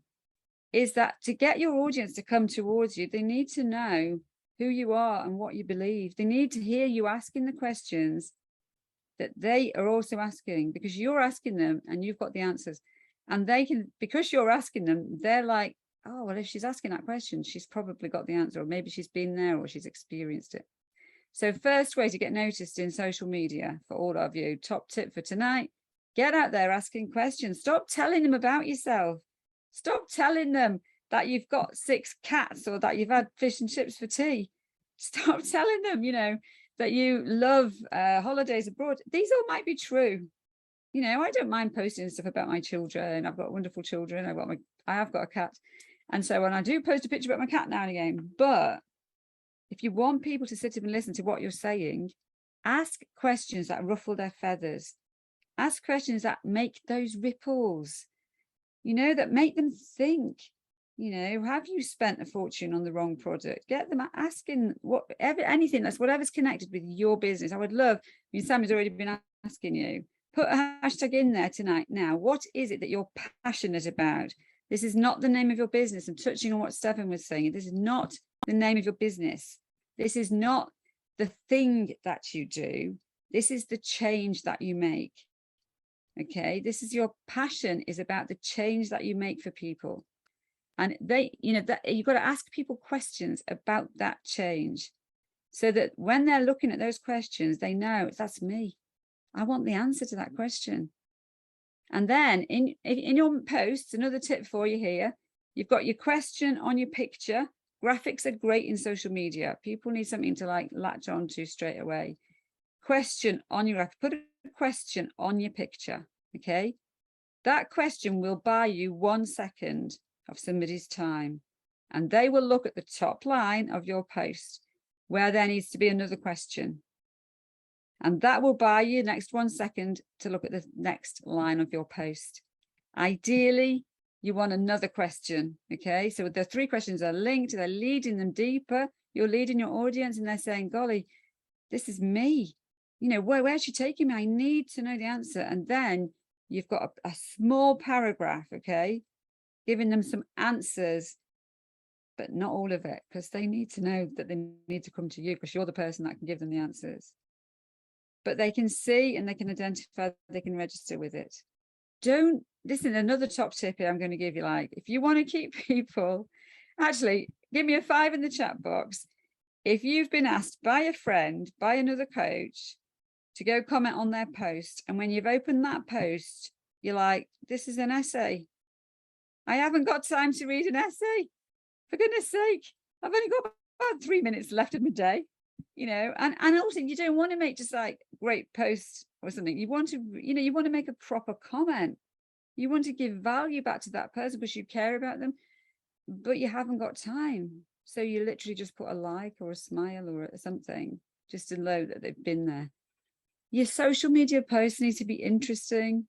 is that to get your audience to come towards you, they need to know who you are and what you believe. They need to hear you asking the questions that they are also asking, because you're asking them and you've got the answers. And they can, because you're asking them, they're like, oh, well, if she's asking that question, she's probably got the answer, or maybe she's been there or she's experienced it. So first way to get noticed in social media for all of you, top tip for tonight, get out there asking questions. Stop telling them about yourself. Stop telling them that you've got 6 cats or that you've had fish and chips for tea. Stop telling them, you know, that you love holidays abroad. These all might be true. You know, I don't mind posting stuff about my children. I've got wonderful children. I have got a cat. And so when I do post a picture about my cat now and again, but if you want people to sit up and listen to what you're saying, ask questions that ruffle their feathers. Ask questions that make those ripples, you know, that make them think. You know, have you spent a fortune on the wrong product? Get them asking anything that's whatever's connected with your business. I would love, I mean, Sammy's already been asking you, Put a hashtag in there tonight. Now, what is it that you're passionate about? This is not the name of your business. I'm touching on what Stephan was saying. This is not the name of your business. This is not the thing that you do. This is the change that you make. Okay, this is your passion, is about the change that you make for people. And they, you know, that you've got to ask people questions about that change, so that when they're looking at those questions, they know that's me. I want the answer to that question. And then in your posts, another tip for you here, you've got your question on your picture. Graphics are great in social media. People need something to like latch on to straight away. Question on your graphic, put a question on your picture, okay? That question will buy you 1 second of somebody's time, and they will look at the top line of your post where there needs to be another question. And that will buy you the next 1 second to look at the next line of your post. Ideally, you want another question, okay? So the 3 questions are linked, they're leading them deeper. You're leading your audience and they're saying, golly, this is me. You know, where's she taking me? I need to know the answer. And then you've got a small paragraph, okay? Giving them some answers, but not all of it, because they need to know that they need to come to you, because you're the person that can give them the answers. But they can see and they can identify, they can register with it. Don't listen. Another top tip here I'm going to give you, like, if you want to keep people, actually give me a 5 in the chat box if you've been asked by a friend, by another coach, to go comment on their post, and when you've opened that post, you're like, this is an essay. I haven't got time to read an essay. For goodness sake, I've only got about 3 minutes left of my day. You know, and also you don't want to make just like great posts or something. You want to, you know, you want to make a proper comment. You want to give value back to that person because you care about them, but you haven't got time. So you literally just put a like or a smile or something just to know that they've been there. Your social media posts need to be interesting.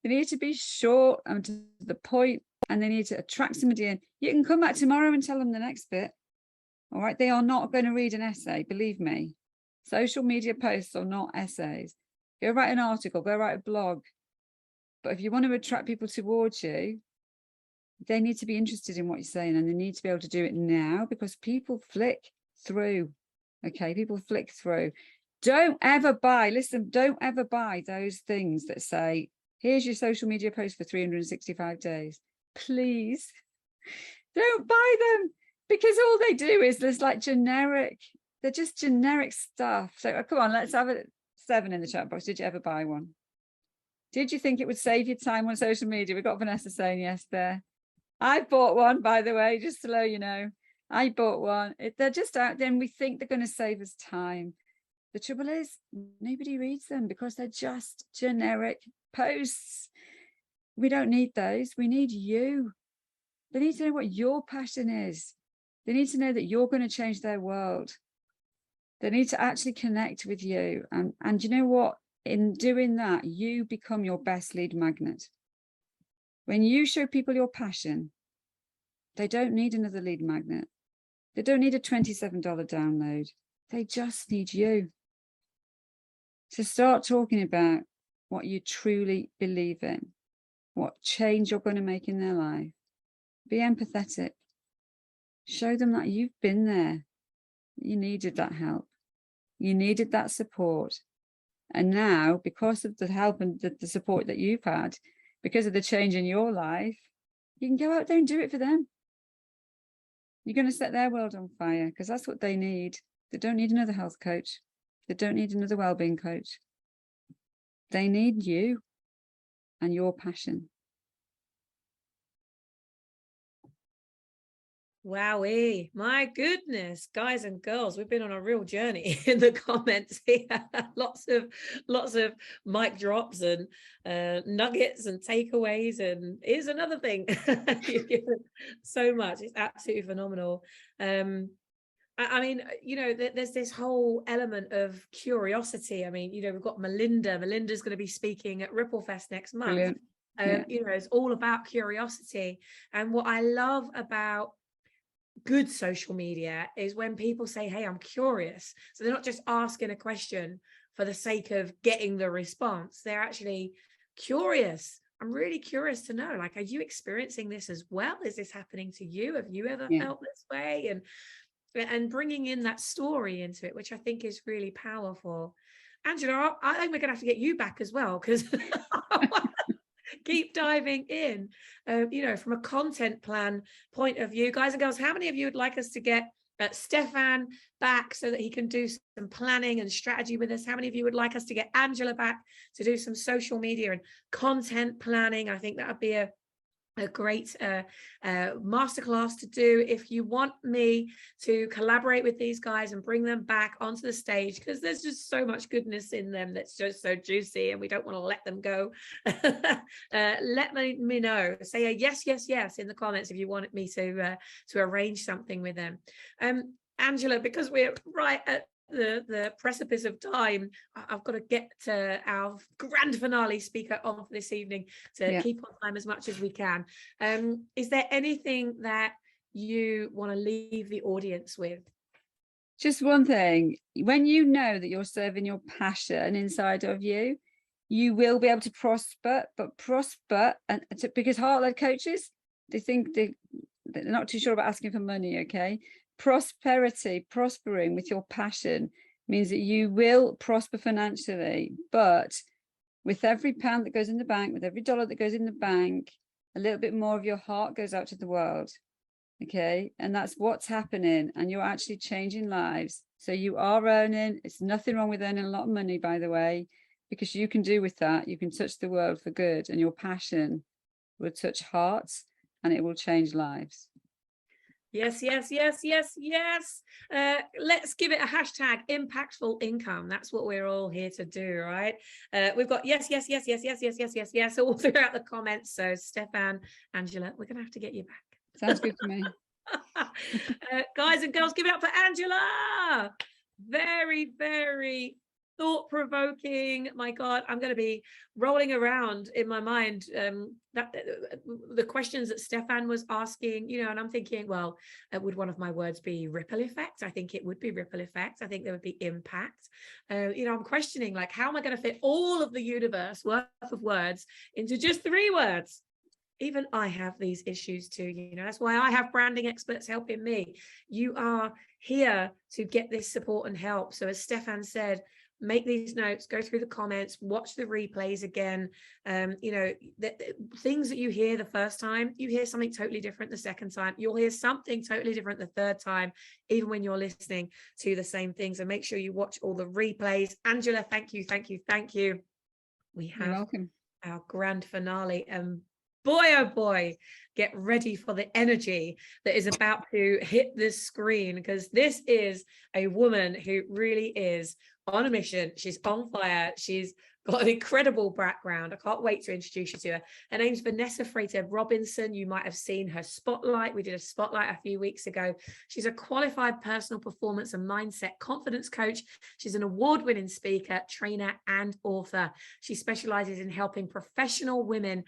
They need to be short and to the point, and they need to attract somebody in. You can come back tomorrow and tell them the next bit. All right, they are not going to read an essay, believe me. Social media posts are not essays. Go write an article, go write a blog. But if you want to attract people towards you, they need to be interested in what you're saying, and they need to be able to do it now, because people flick through. Okay, people flick through. Don't ever buy, listen, don't ever buy those things that say, here's your social media post for 365 days. Please, don't buy them. Because all they do is there's like generic, they're just generic stuff. So come on, let's have a 7 in the chat box. Did you ever buy one? Did you think it would save you time on social media? We've got Vanessa saying yes there. I bought one, by the way, just to let you know. I bought one. They're just out there and we think they're going to save us time. The trouble is nobody reads them because they're just generic posts. We don't need those. We need you. They need to know what your passion is. They need to know that you're going to change their world. They need to actually connect with you. And you know what? In doing that, you become your best lead magnet. When you show people your passion, they don't need another lead magnet. They don't need a $27 download. They just need you. So start talking about what you truly believe in, what change you're going to make in their life. Be empathetic. Show them that you've been there. You needed that help. You needed that support. And now, because of the help and the support that you've had, because of the change in your life, you can go out there and do it for them. You're going to set their world on fire, because that's what they need. They don't need another health coach. They don't need another well-being coach. They need you and your passion. Wowee, my goodness, guys and girls, we've been on a real journey in the comments here. lots of mic drops and nuggets and takeaways, and here's another thing. You've given so much. It's absolutely phenomenal. I mean, you know, there's this whole element of curiosity. I mean, you know, we've got Melinda's going to be speaking at RippleFEST next month. Brilliant. Yeah. You know, it's all about curiosity. And what I love about good social media is when people say, hey, I'm curious. So they're not just asking a question for the sake of getting the response. They're actually curious. I'm really curious to know, like, are you experiencing this as well? Is this happening to you? Have you ever felt this way? And bringing in that story into it, which I think is really powerful. Angela, I think we're going to have to get you back as well, because keep diving in, from a content plan point of view. Guys and girls, how many of you would like us to get Stephan back so that he can do some planning and strategy with us? How many of you would like us to get Angela back to do some social media and content planning? I think that would be a great masterclass to do. If you want me to collaborate with these guys and bring them back onto the stage, because there's just so much goodness in them that's just so juicy and we don't want to let them go, let me know. Say a yes in the comments if you want me to arrange something with them. Angela, because we're right at the precipice of time, I've got to get to our grand finale speaker on for this evening to keep on time as much as we can. Is there anything that you want to leave the audience with? Just one thing. When you know that you're serving your passion inside of you, you will be able to prosper, because heart-led coaches, they think they're not too sure about asking for money, okay? Prospering with your passion means that you will prosper financially, but with every pound that goes in the bank, with every dollar that goes in the bank, a little bit more of your heart goes out to the world, okay? And that's what's happening, and you're actually changing lives. So you are earning. It's nothing wrong with earning a lot of money, by the way, because you can do with that, you can touch the world for good, and your passion will touch hearts and it will change lives. Yes. Let's give it a hashtag, impactful income. That's what we're all here to do, right? We've got yes all throughout the comments. So Stephan, Angela, we're going to have to get you back. Sounds good to me. Guys and girls, give it up for Angela. Very, very thought-provoking. My God, I'm going to be rolling around in my mind the questions that Stephan was asking, and I'm thinking, well, would one of my words be ripple effect? I think it would be ripple effect. I think there would be impact. I'm questioning, like, how am I going to fit all of the universe worth of words into just 3 words? Even I have these issues too, that's why I have branding experts helping me. You are here to get this support and help. So as Stephan said, make these notes, go through the comments, watch the replays again. The things that you hear the first time, you hear something totally different the second time. You'll hear something totally different the third time, even when you're listening to the same things. And make sure you watch all the replays. Angela, thank you. We have our grand finale. Boy, oh boy, get ready for the energy that is about to hit this screen, because this is a woman who really is on a mission. She's on fire. She's got an incredible background. I can't wait to introduce you to her. Her name's Vanessa Frater-Robertson. You might have seen her spotlight. We did a spotlight a few weeks ago. She's a qualified personal performance and mindset confidence coach. She's an award-winning speaker, trainer, and author. She specializes in helping professional women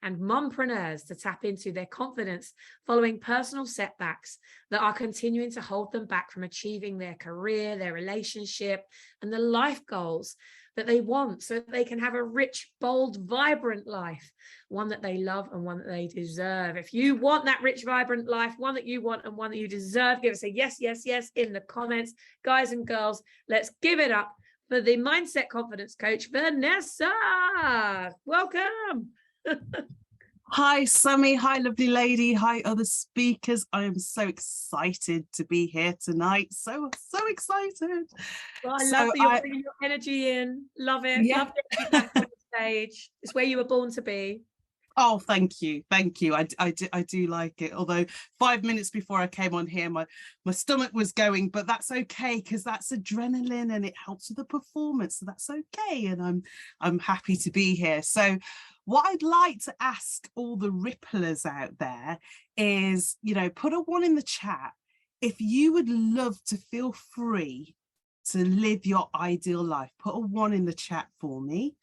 and mompreneurs to tap into their confidence following personal setbacks that are continuing to hold them back from achieving their career, their relationship, and the life goals that they want, so that they can have a rich, bold, vibrant life, one that they love and one that they deserve. If you want that rich, vibrant life, one that you want and one that you deserve, give us a yes in the comments. Guys and girls, let's give it up for the mindset confidence coach, Vanessa. Welcome. Hi, Sammy. Hi, lovely lady. Hi, other speakers. I am so excited to be here tonight. So excited. Well, I love that you're bringing your energy in. Love it. Yeah. Love to be back on the stage. It's where you were born to be. Oh, thank you. I do like it. Although 5 minutes before I came on here, my stomach was going, but that's okay, because that's adrenaline and it helps with the performance. So that's okay. And I'm happy to be here. So what I'd like to ask all the ripplers out there is, put a 1 in the chat if you would love to feel free to live your ideal life. Put a 1 in the chat for me.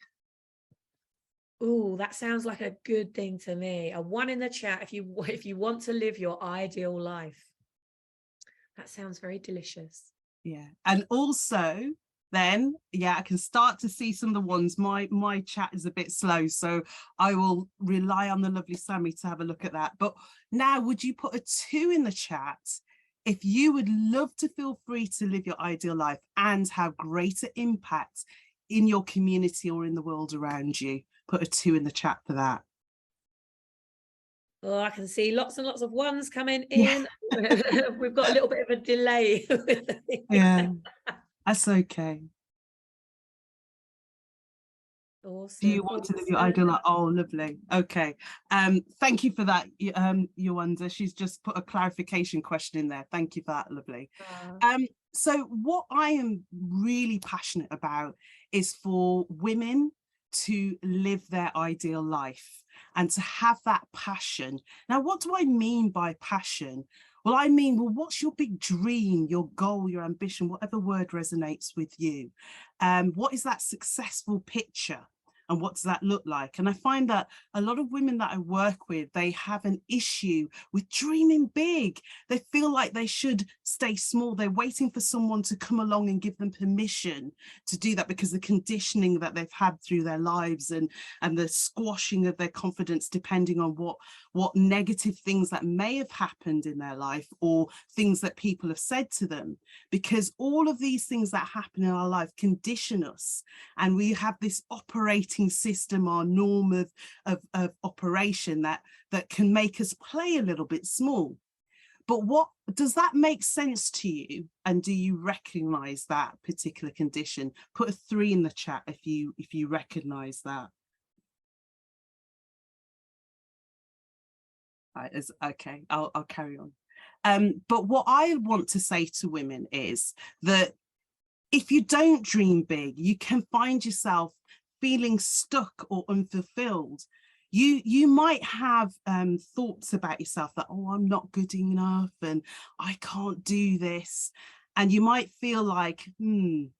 Oh, that sounds like a good thing to me. A 1 in the chat if you want to live your ideal life. That sounds very delicious. Yeah. And also, then yeah, I can start to see some of the ones. My chat is a bit slow, so I will rely on the lovely Sammy to have a look at that. But now, would you put a 2 in the chat if you would love to feel free to live your ideal life and have greater impact in your community or in the world around you? Put a 2 in the chat for that. Oh, I can see lots and lots of ones coming in. Yeah. We've got a little bit of a delay. Yeah, that's okay. Awesome. Do you want to live your ideal life? Oh, lovely. Okay. Thank you for that, Yolanda. She's just put a clarification question in there. Thank you for that, lovely. So what I am really passionate about is for women to live their ideal life and to have that passion. Now, what do I mean by passion? Well, I mean, well, what's your big dream, your goal, your ambition, whatever word resonates with you? What is that successful picture? And what does that look like? And I find that a lot of women that I work with, they have an issue with dreaming big. They feel like they should stay small. They're waiting for someone to come along and give them permission to do that, because the conditioning that they've had through their lives and the squashing of their confidence, depending on what negative things that may have happened in their life or things that people have said to them. Because all of these things that happen in our life condition us, and we have this operating system, our norm of operation that can make us play a little bit small. But what does that make sense to you? And do you recognize that particular condition? Put a 3 in the chat if you recognize that. Okay, I'll carry on. But what I want to say to women is that if you don't dream big, you can find yourself feeling stuck or unfulfilled. You might have thoughts about yourself that, oh, I'm not good enough and I can't do this. And you might feel like, you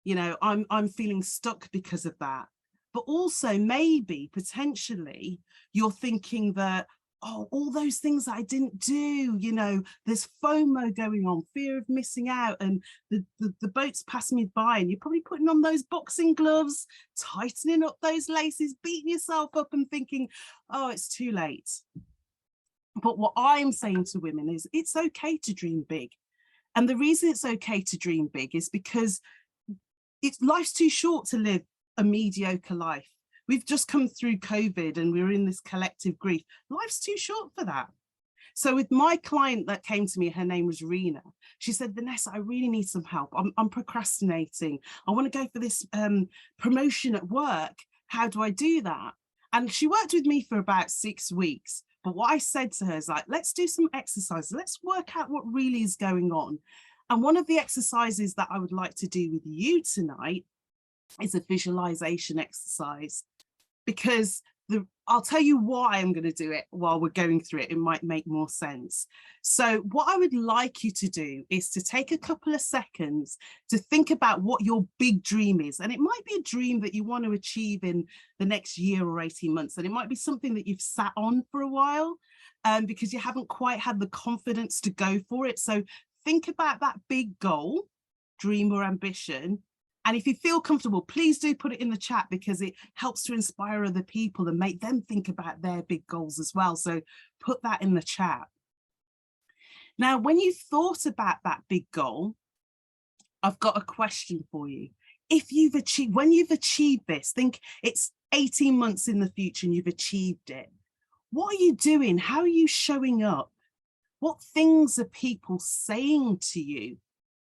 know, I'm feeling stuck because of that. But also maybe potentially you're thinking that, oh, all those things that I didn't do, you know, there's FOMO going on, fear of missing out, and the boat's passing me by, and you're probably putting on those boxing gloves, tightening up those laces, beating yourself up and thinking, oh, it's too late. But what I'm saying to women is it's okay to dream big. And the reason it's okay to dream big is because life's too short to live a mediocre life. We've just come through COVID and we're in this collective grief. Life's too short for that. So with my client that came to me, her name was Rena. She said, Vanessa, I really need some help. I'm procrastinating. I want to go for this promotion at work. How do I do that? And she worked with me for about 6 weeks. But what I said to her is like, let's do some exercises. Let's work out what really is going on. And one of the exercises that I would like to do with you tonight is a visualization exercise, because I'll tell you why I'm going to do it while we're going through it. It might make more sense. So what I would like you to do is to take a couple of seconds to think about what your big dream is. And it might be a dream that you want to achieve in the next year or 18 months. And it might be something that you've sat on for a while because you haven't quite had the confidence to go for it. So think about that big goal, dream or ambition. And if you feel comfortable, please do put it in the chat, because it helps to inspire other people and make them think about their big goals as well. So put that in the chat. Now, when you've thought about that big goal, I've got a question for you. When you've achieved this, think it's 18 months in the future and you've achieved it. What are you doing? How are you showing up? What things are people saying to you?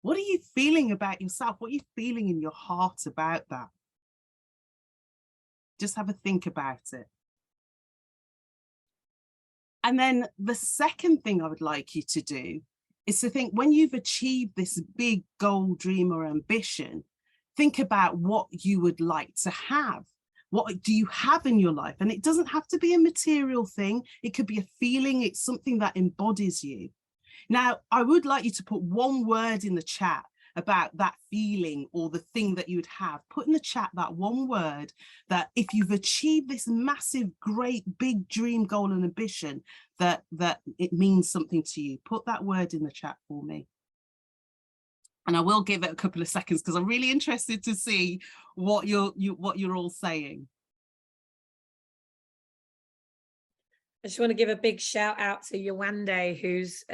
What are you feeling about yourself? What are you feeling in your heart about that? Just have a think about it. And then the second thing I would like you to do is to think, when you've achieved this big goal, dream, or ambition, think about what you would like to have. What do you have in your life? And it doesn't have to be a material thing. It could be a feeling. It's something that embodies you. Now, I would like you to put one word in the chat about that feeling or the thing that you would have. Put in the chat that one word that if you've achieved this massive, great, big dream, goal and ambition, that it means something to you. Put that word in the chat for me. And I will give it a couple of seconds because I'm really interested to see what you're all saying. I just want to give a big shout out to Yawande, who's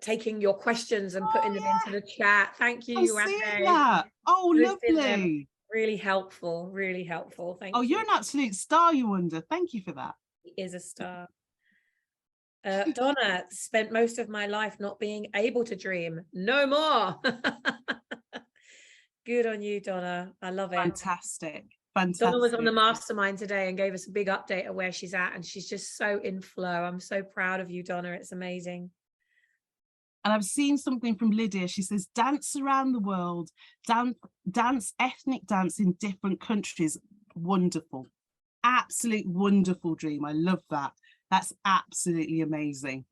taking your questions and putting them into the chat. Thank you, I'm Yawande. seeing that. Oh, lovely. Really helpful, really helpful. Thank you. Oh, you're an absolute star, Yawande. Thank you for that. He is a star. Donna, spent most of my life not being able to dream. No more. Good on you, Donna. I love it. Fantastic. Fantastic. Donna was on the mastermind today and gave us a big update of where she's at, and she's just so in flow. I'm so proud of you, Donna. It's amazing. And I've seen something from Lydia. She says, dance around the world, dance, ethnic dance in different countries. Wonderful. Absolute wonderful dream. I love that. That's absolutely amazing.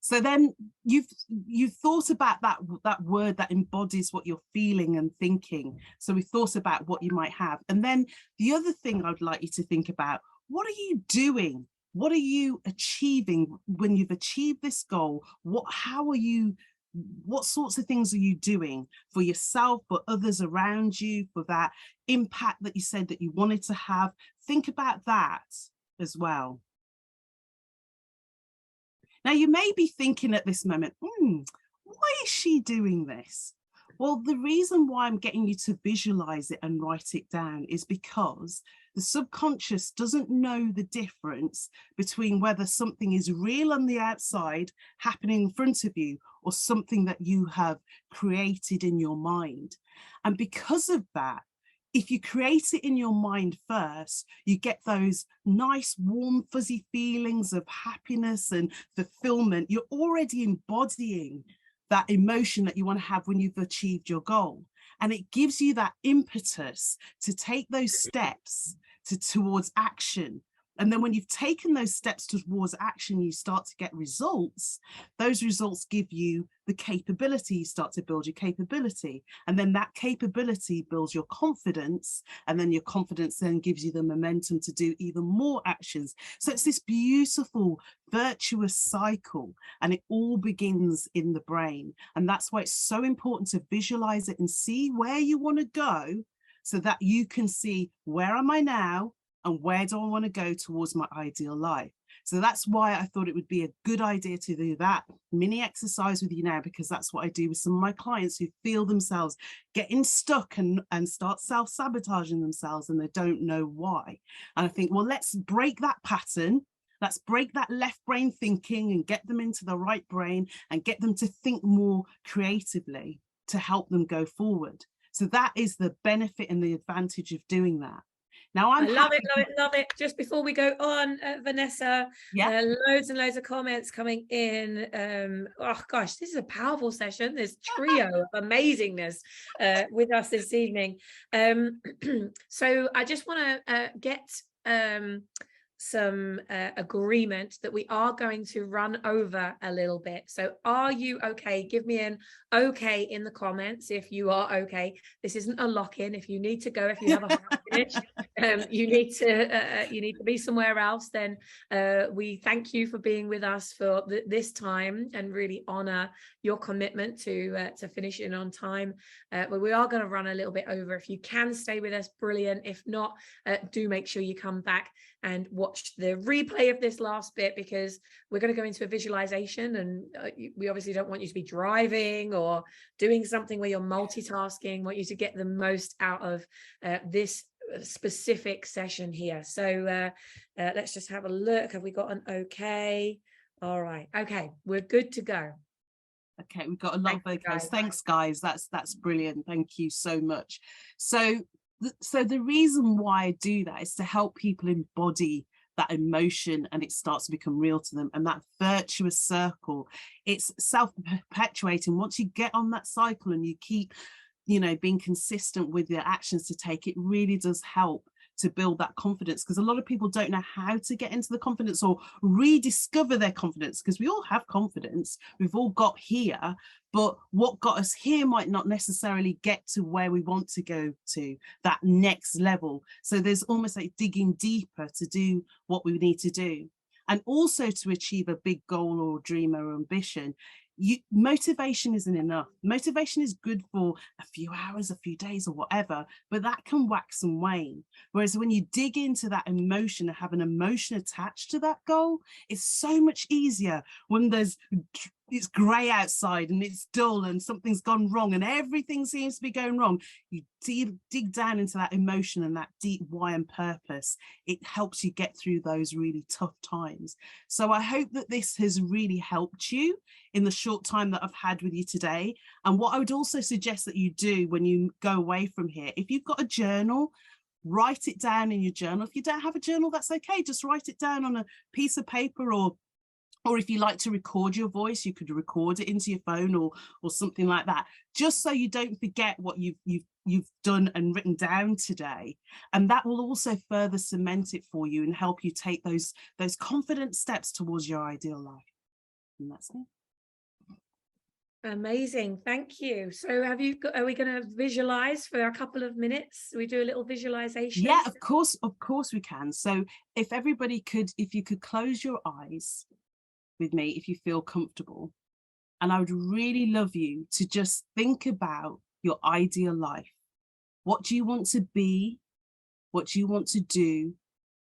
So then you've thought about that word that embodies what you're feeling and thinking. So we thought about what you might have. And then the other thing I'd like you to think about, what are you doing? What are you achieving when you've achieved this goal? What sorts of things are you doing for yourself, for others around you, for that impact that you said that you wanted to have? Think about that as well. Now, you may be thinking at this moment, why is she doing this? Well, the reason why I'm getting you to visualize it and write it down is because the subconscious doesn't know the difference between whether something is real on the outside happening in front of you or something that you have created in your mind. And because of that, if you create it in your mind first, you get those nice, warm, fuzzy feelings of happiness and fulfillment. You're already embodying that emotion that you want to have when you've achieved your goal. And it gives you that impetus to take those steps towards action. And then when you've taken those steps towards action, you start to get results. Those results give you the capability. You start to build your capability. And then that capability builds your confidence. And then your confidence then gives you the momentum to do even more actions. So it's this beautiful, virtuous cycle. And it all begins in the brain. And that's why it's so important to visualize it and see where you want to go so that you can see, where am I now? And where do I want to go towards my ideal life? So that's why I thought it would be a good idea to do that mini exercise with you now, because that's what I do with some of my clients who feel themselves getting stuck and start self-sabotaging themselves and they don't know why. And I think, well, let's break that pattern. Let's break that left brain thinking and get them into the right brain and get them to think more creatively to help them go forward. So that is the benefit and the advantage of doing that. Now, I love it. Just before we go on, Vanessa, loads and loads of comments coming in. Oh gosh, this is a powerful session. This trio of amazingness with us this evening. So I just want to get some agreement that we are going to run over a little bit. So are you okay? Give me an okay in the comments if you are okay. This isn't a lock-in. If you need to go, if you have a hard finish, you need to be somewhere else, then we thank you for being with us for this time and really honor your commitment to finishing on time. But we are going to run a little bit over. If you can stay with us, brilliant. If not, do make sure you come back and watch the replay of this last bit, because we're going to go into a visualization, and we obviously don't want you to be driving or doing something where you're multitasking. We want you to get the most out of this specific session here. So let's just have a look. Have we got an okay? All right. Okay, we're good to go. Okay, we've got a lot of okays. Thanks, guys. That's brilliant. Thank you so much. So the reason why I do that is to help people embody that emotion and it starts to become real to them. And that virtuous circle, it's self-perpetuating. Once you get on that cycle and you keep, being consistent with your actions to take, it really does help to build that confidence, because a lot of people don't know how to get into the confidence or rediscover their confidence, because we all have confidence, we've all got here, but what got us here might not necessarily get to where we want to go to, that next level. So there's almost like digging deeper to do what we need to do. And also to achieve a big goal or dream or ambition, motivation isn't enough. Motivation is good for a few hours, a few days or whatever, but that can wax and wane. Whereas when you dig into that emotion and have an emotion attached to that goal, it's so much easier when it's grey outside and it's dull and something's gone wrong and everything seems to be going wrong. You dig down into that emotion and that deep why and purpose. It helps you get through those really tough times. So I hope that this has really helped you in the short time that I've had with you today. And what I would also suggest that you do when you go away from here, if you've got a journal, write it down in your journal. If you don't have a journal, that's okay. Just write it down on a piece of paper, or if you like to record your voice, you could record it into your phone or something like that, just so you don't forget what you've done and written down today. And that will also further cement it for you and help you take those confident steps towards your ideal life. And that's it. Amazing, thank you. So are we going to visualize for a couple of minutes? We do a little visualization? Yeah, of course we can. So if you could close your eyes with me, if you feel comfortable, and I would really love you to just think about your ideal life. What do you want to be? What do you want to do?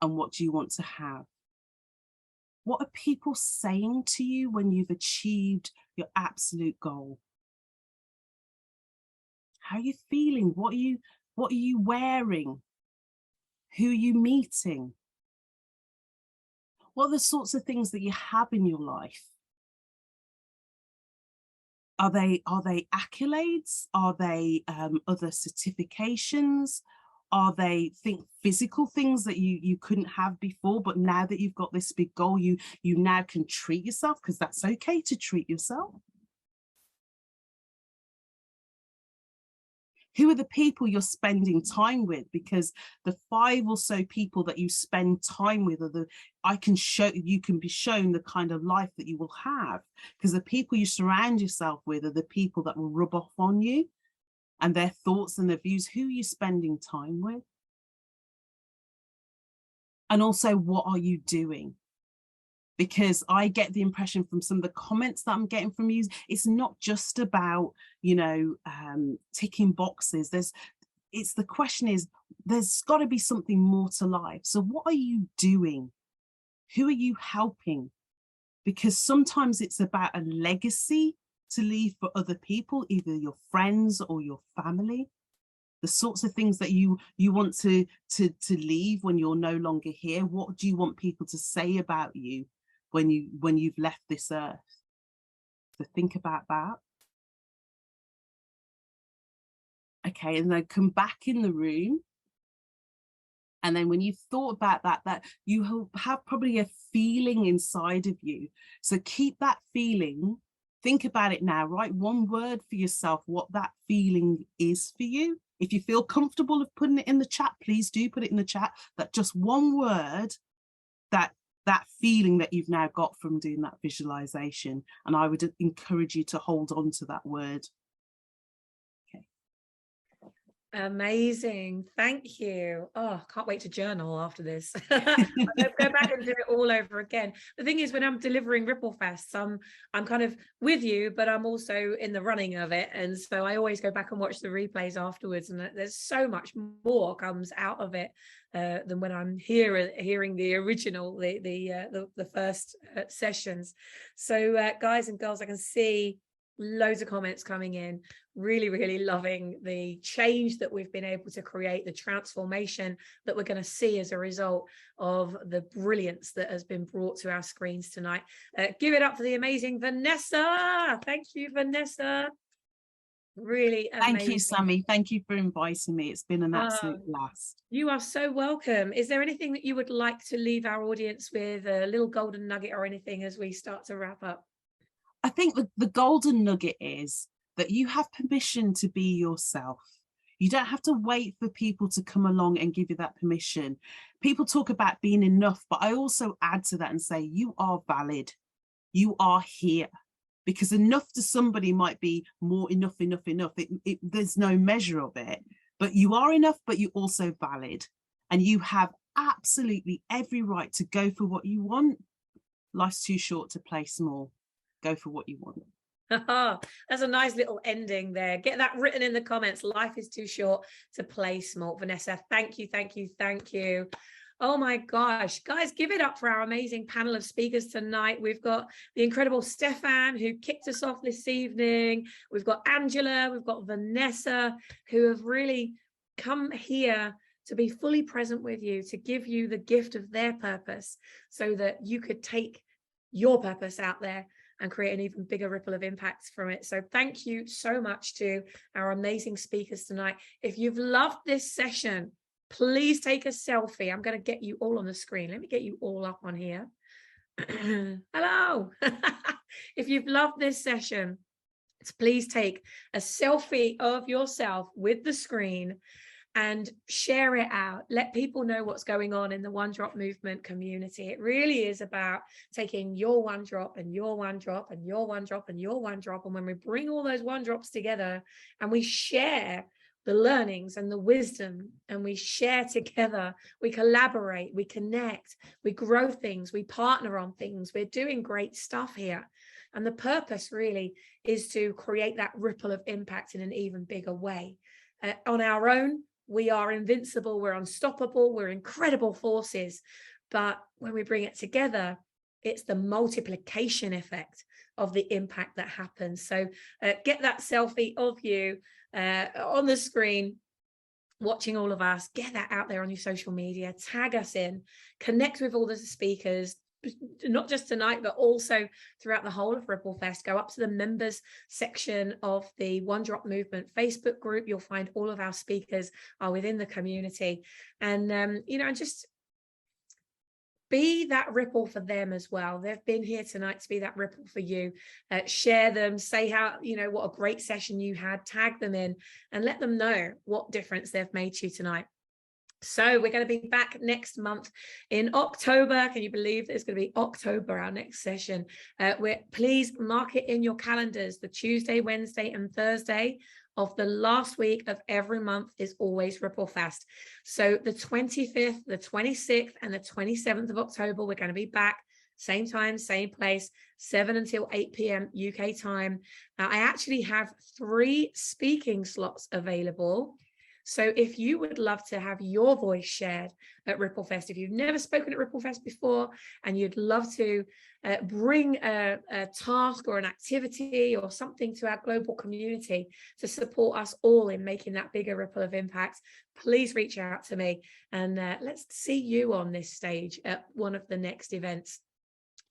And what do you want to have? What are people saying to you when you've achieved your absolute goal? How are you feeling? What are you wearing? Who are you meeting? What are the sorts of things that you have in your life? Are they accolades? Are they other certifications? Are they physical things that you couldn't have before, but now that you've got this big goal, you now can treat yourself, because that's okay to treat yourself. Who are the people you're spending time with? Because the 5 or so people that you spend time with you can be shown the kind of life that you will have, because the people you surround yourself with are the people that will rub off on you and their thoughts and their views. Who are you spending time with? And also, what are you doing? Because I get the impression from some of the comments that I'm getting from you, it's not just about, ticking boxes. The question is, there's got to be something more to life. So what are you doing? Who are you helping? Because sometimes it's about a legacy to leave for other people, either your friends or your family. The sorts of things that you want to leave when you're no longer here. What do you want people to say about you when you've left this earth? So think about that. Okay, and then come back in the room. And then when you've thought about that you have probably a feeling inside of you. So keep that feeling. Think about it now. Write one word for yourself, what that feeling is for you. If you feel comfortable of putting it in the chat, please do put it in the chat. That just one word, that feeling that you've now got from doing that visualization. And I would encourage you to hold on to that word. Amazing, thank you. Oh, can't wait to journal after this. I'm going to go back and do it all over again. The thing is, when I'm delivering RippleFEST, I'm kind of with you, but I'm also in the running of it, and so I always go back and watch the replays afterwards, and there's so much more comes out of it than when I'm hearing the original, the first sessions. So guys and girls, I can see loads of comments coming in, really loving the change that we've been able to create, the transformation that we're going to see as a result of the brilliance that has been brought to our screens tonight. Give it up for the amazing Vanessa. Thank you, Vanessa. Really amazing. Thank you, Sammy. Thank you for inviting me. It's been an absolute blast. You are so welcome. Is there anything that you would like to leave our audience with, a little golden nugget or anything as we start to wrap up? I think the golden nugget is that you have permission to be yourself. You don't have to wait for people to come along and give you that permission. People talk about being enough, but I also add to that and say you are valid. You are here. Because enough to somebody might be more enough. There's no measure of it. But you are enough, but you're also valid. And you have absolutely every right to go for what you want. Life's too short to play small. Go for what you want. That's a nice little ending there. Get that written in the comments. Life is too short to play small. Vanessa, thank you, thank you, thank you. Oh my gosh, guys, give it up for our amazing panel of speakers tonight. We've got the incredible Stephan, who kicked us off this evening. We've got Angela, we've got Vanessa, who have really come here to be fully present with you, to give you the gift of their purpose so that you could take your purpose out there and create an even bigger ripple of impact from it. So thank you so much to our amazing speakers tonight. If you've loved this session, please take a selfie. I'm going to get you all on the screen. Let me get you all up on here. Hello. If you've loved this session, please take a selfie of yourself with the screen and share it out. Let people know what's going on in the One Drop movement community. It really is about taking your one drop and your one drop and your one drop and your one drop. And when we bring all those one drops together and we share the learnings and the wisdom, and we share together, we collaborate, we connect, we grow things, we partner on things. We're doing great stuff here. And the purpose really is to create that ripple of impact in an even bigger way. On our own, we are invincible, we're unstoppable, we're incredible forces. But when we bring it together, it's the multiplication effect of the impact that happens. So get that selfie of you on the screen, watching all of us. Get that out there on your social media, tag us in, connect with all the speakers, not just tonight, but also throughout the whole of RippleFest. Go up to the members section of the One Drop Movement Facebook group. You'll find all of our speakers are within the community. And, you know, just be that ripple for them as well. They've been here tonight to be that ripple for you. Share them, say how, you know, what a great session you had, tag them in and let them know what difference they've made to you tonight. So we're going to be back next month in October. Can you believe it's going to be October, our next session? Please mark it in your calendars. The Tuesday, Wednesday, and Thursday of the last week of every month is always RippleFest. So the 25th, the 26th, and the 27th of October, we're going to be back. Same time, same place, 7 until 8 p.m. UK time. I actually have 3 speaking slots available. So if you would love to have your voice shared at RippleFest, if you've never spoken at RippleFest before and you'd love to bring a task or an activity or something to our global community to support us all in making that bigger ripple of impact, please reach out to me and let's see you on this stage at one of the next events.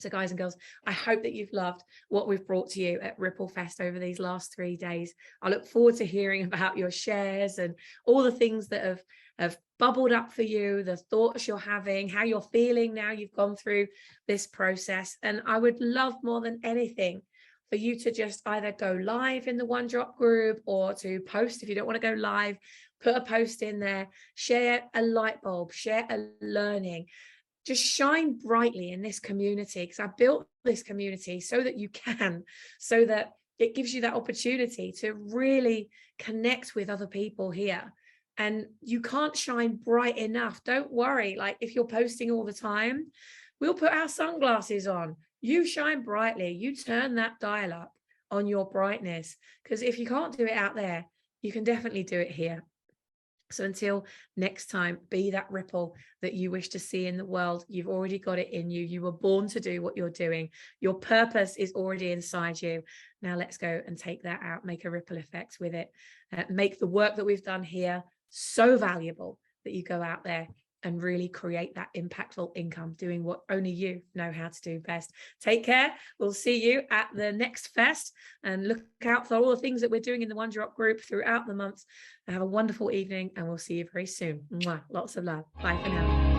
So guys and girls, I hope that you've loved what we've brought to you at RippleFest over these last 3 days. I look forward to hearing about your shares and all the things that have bubbled up for you, the thoughts you're having, how you're feeling now you've gone through this process. And I would love more than anything for you to just either go live in the One Drop group or to post if you don't want to go live, put a post in there, share a light bulb, share a learning. Just shine brightly in this community, because I built this community so that you can, so that it gives you that opportunity to really connect with other people here. And you can't shine bright enough. Don't worry. Like if you're posting all the time, we'll put our sunglasses on. You shine brightly. You turn that dial up on your brightness, because if you can't do it out there, you can definitely do it here. So until next time, be that ripple that you wish to see in the world. You've already got it in you. You were born to do what you're doing. Your purpose is already inside you. Now let's go and take that out, make a ripple effect with it. Make the work that we've done here so valuable that you go out there and really create that impactful income doing what only you know how to do best. Take care. We'll see you at the next fest, and look out for all the things that we're doing in the One Drop group throughout the month. Have a wonderful evening, and we'll see you very soon. Mwah. Lots of love. Bye for now.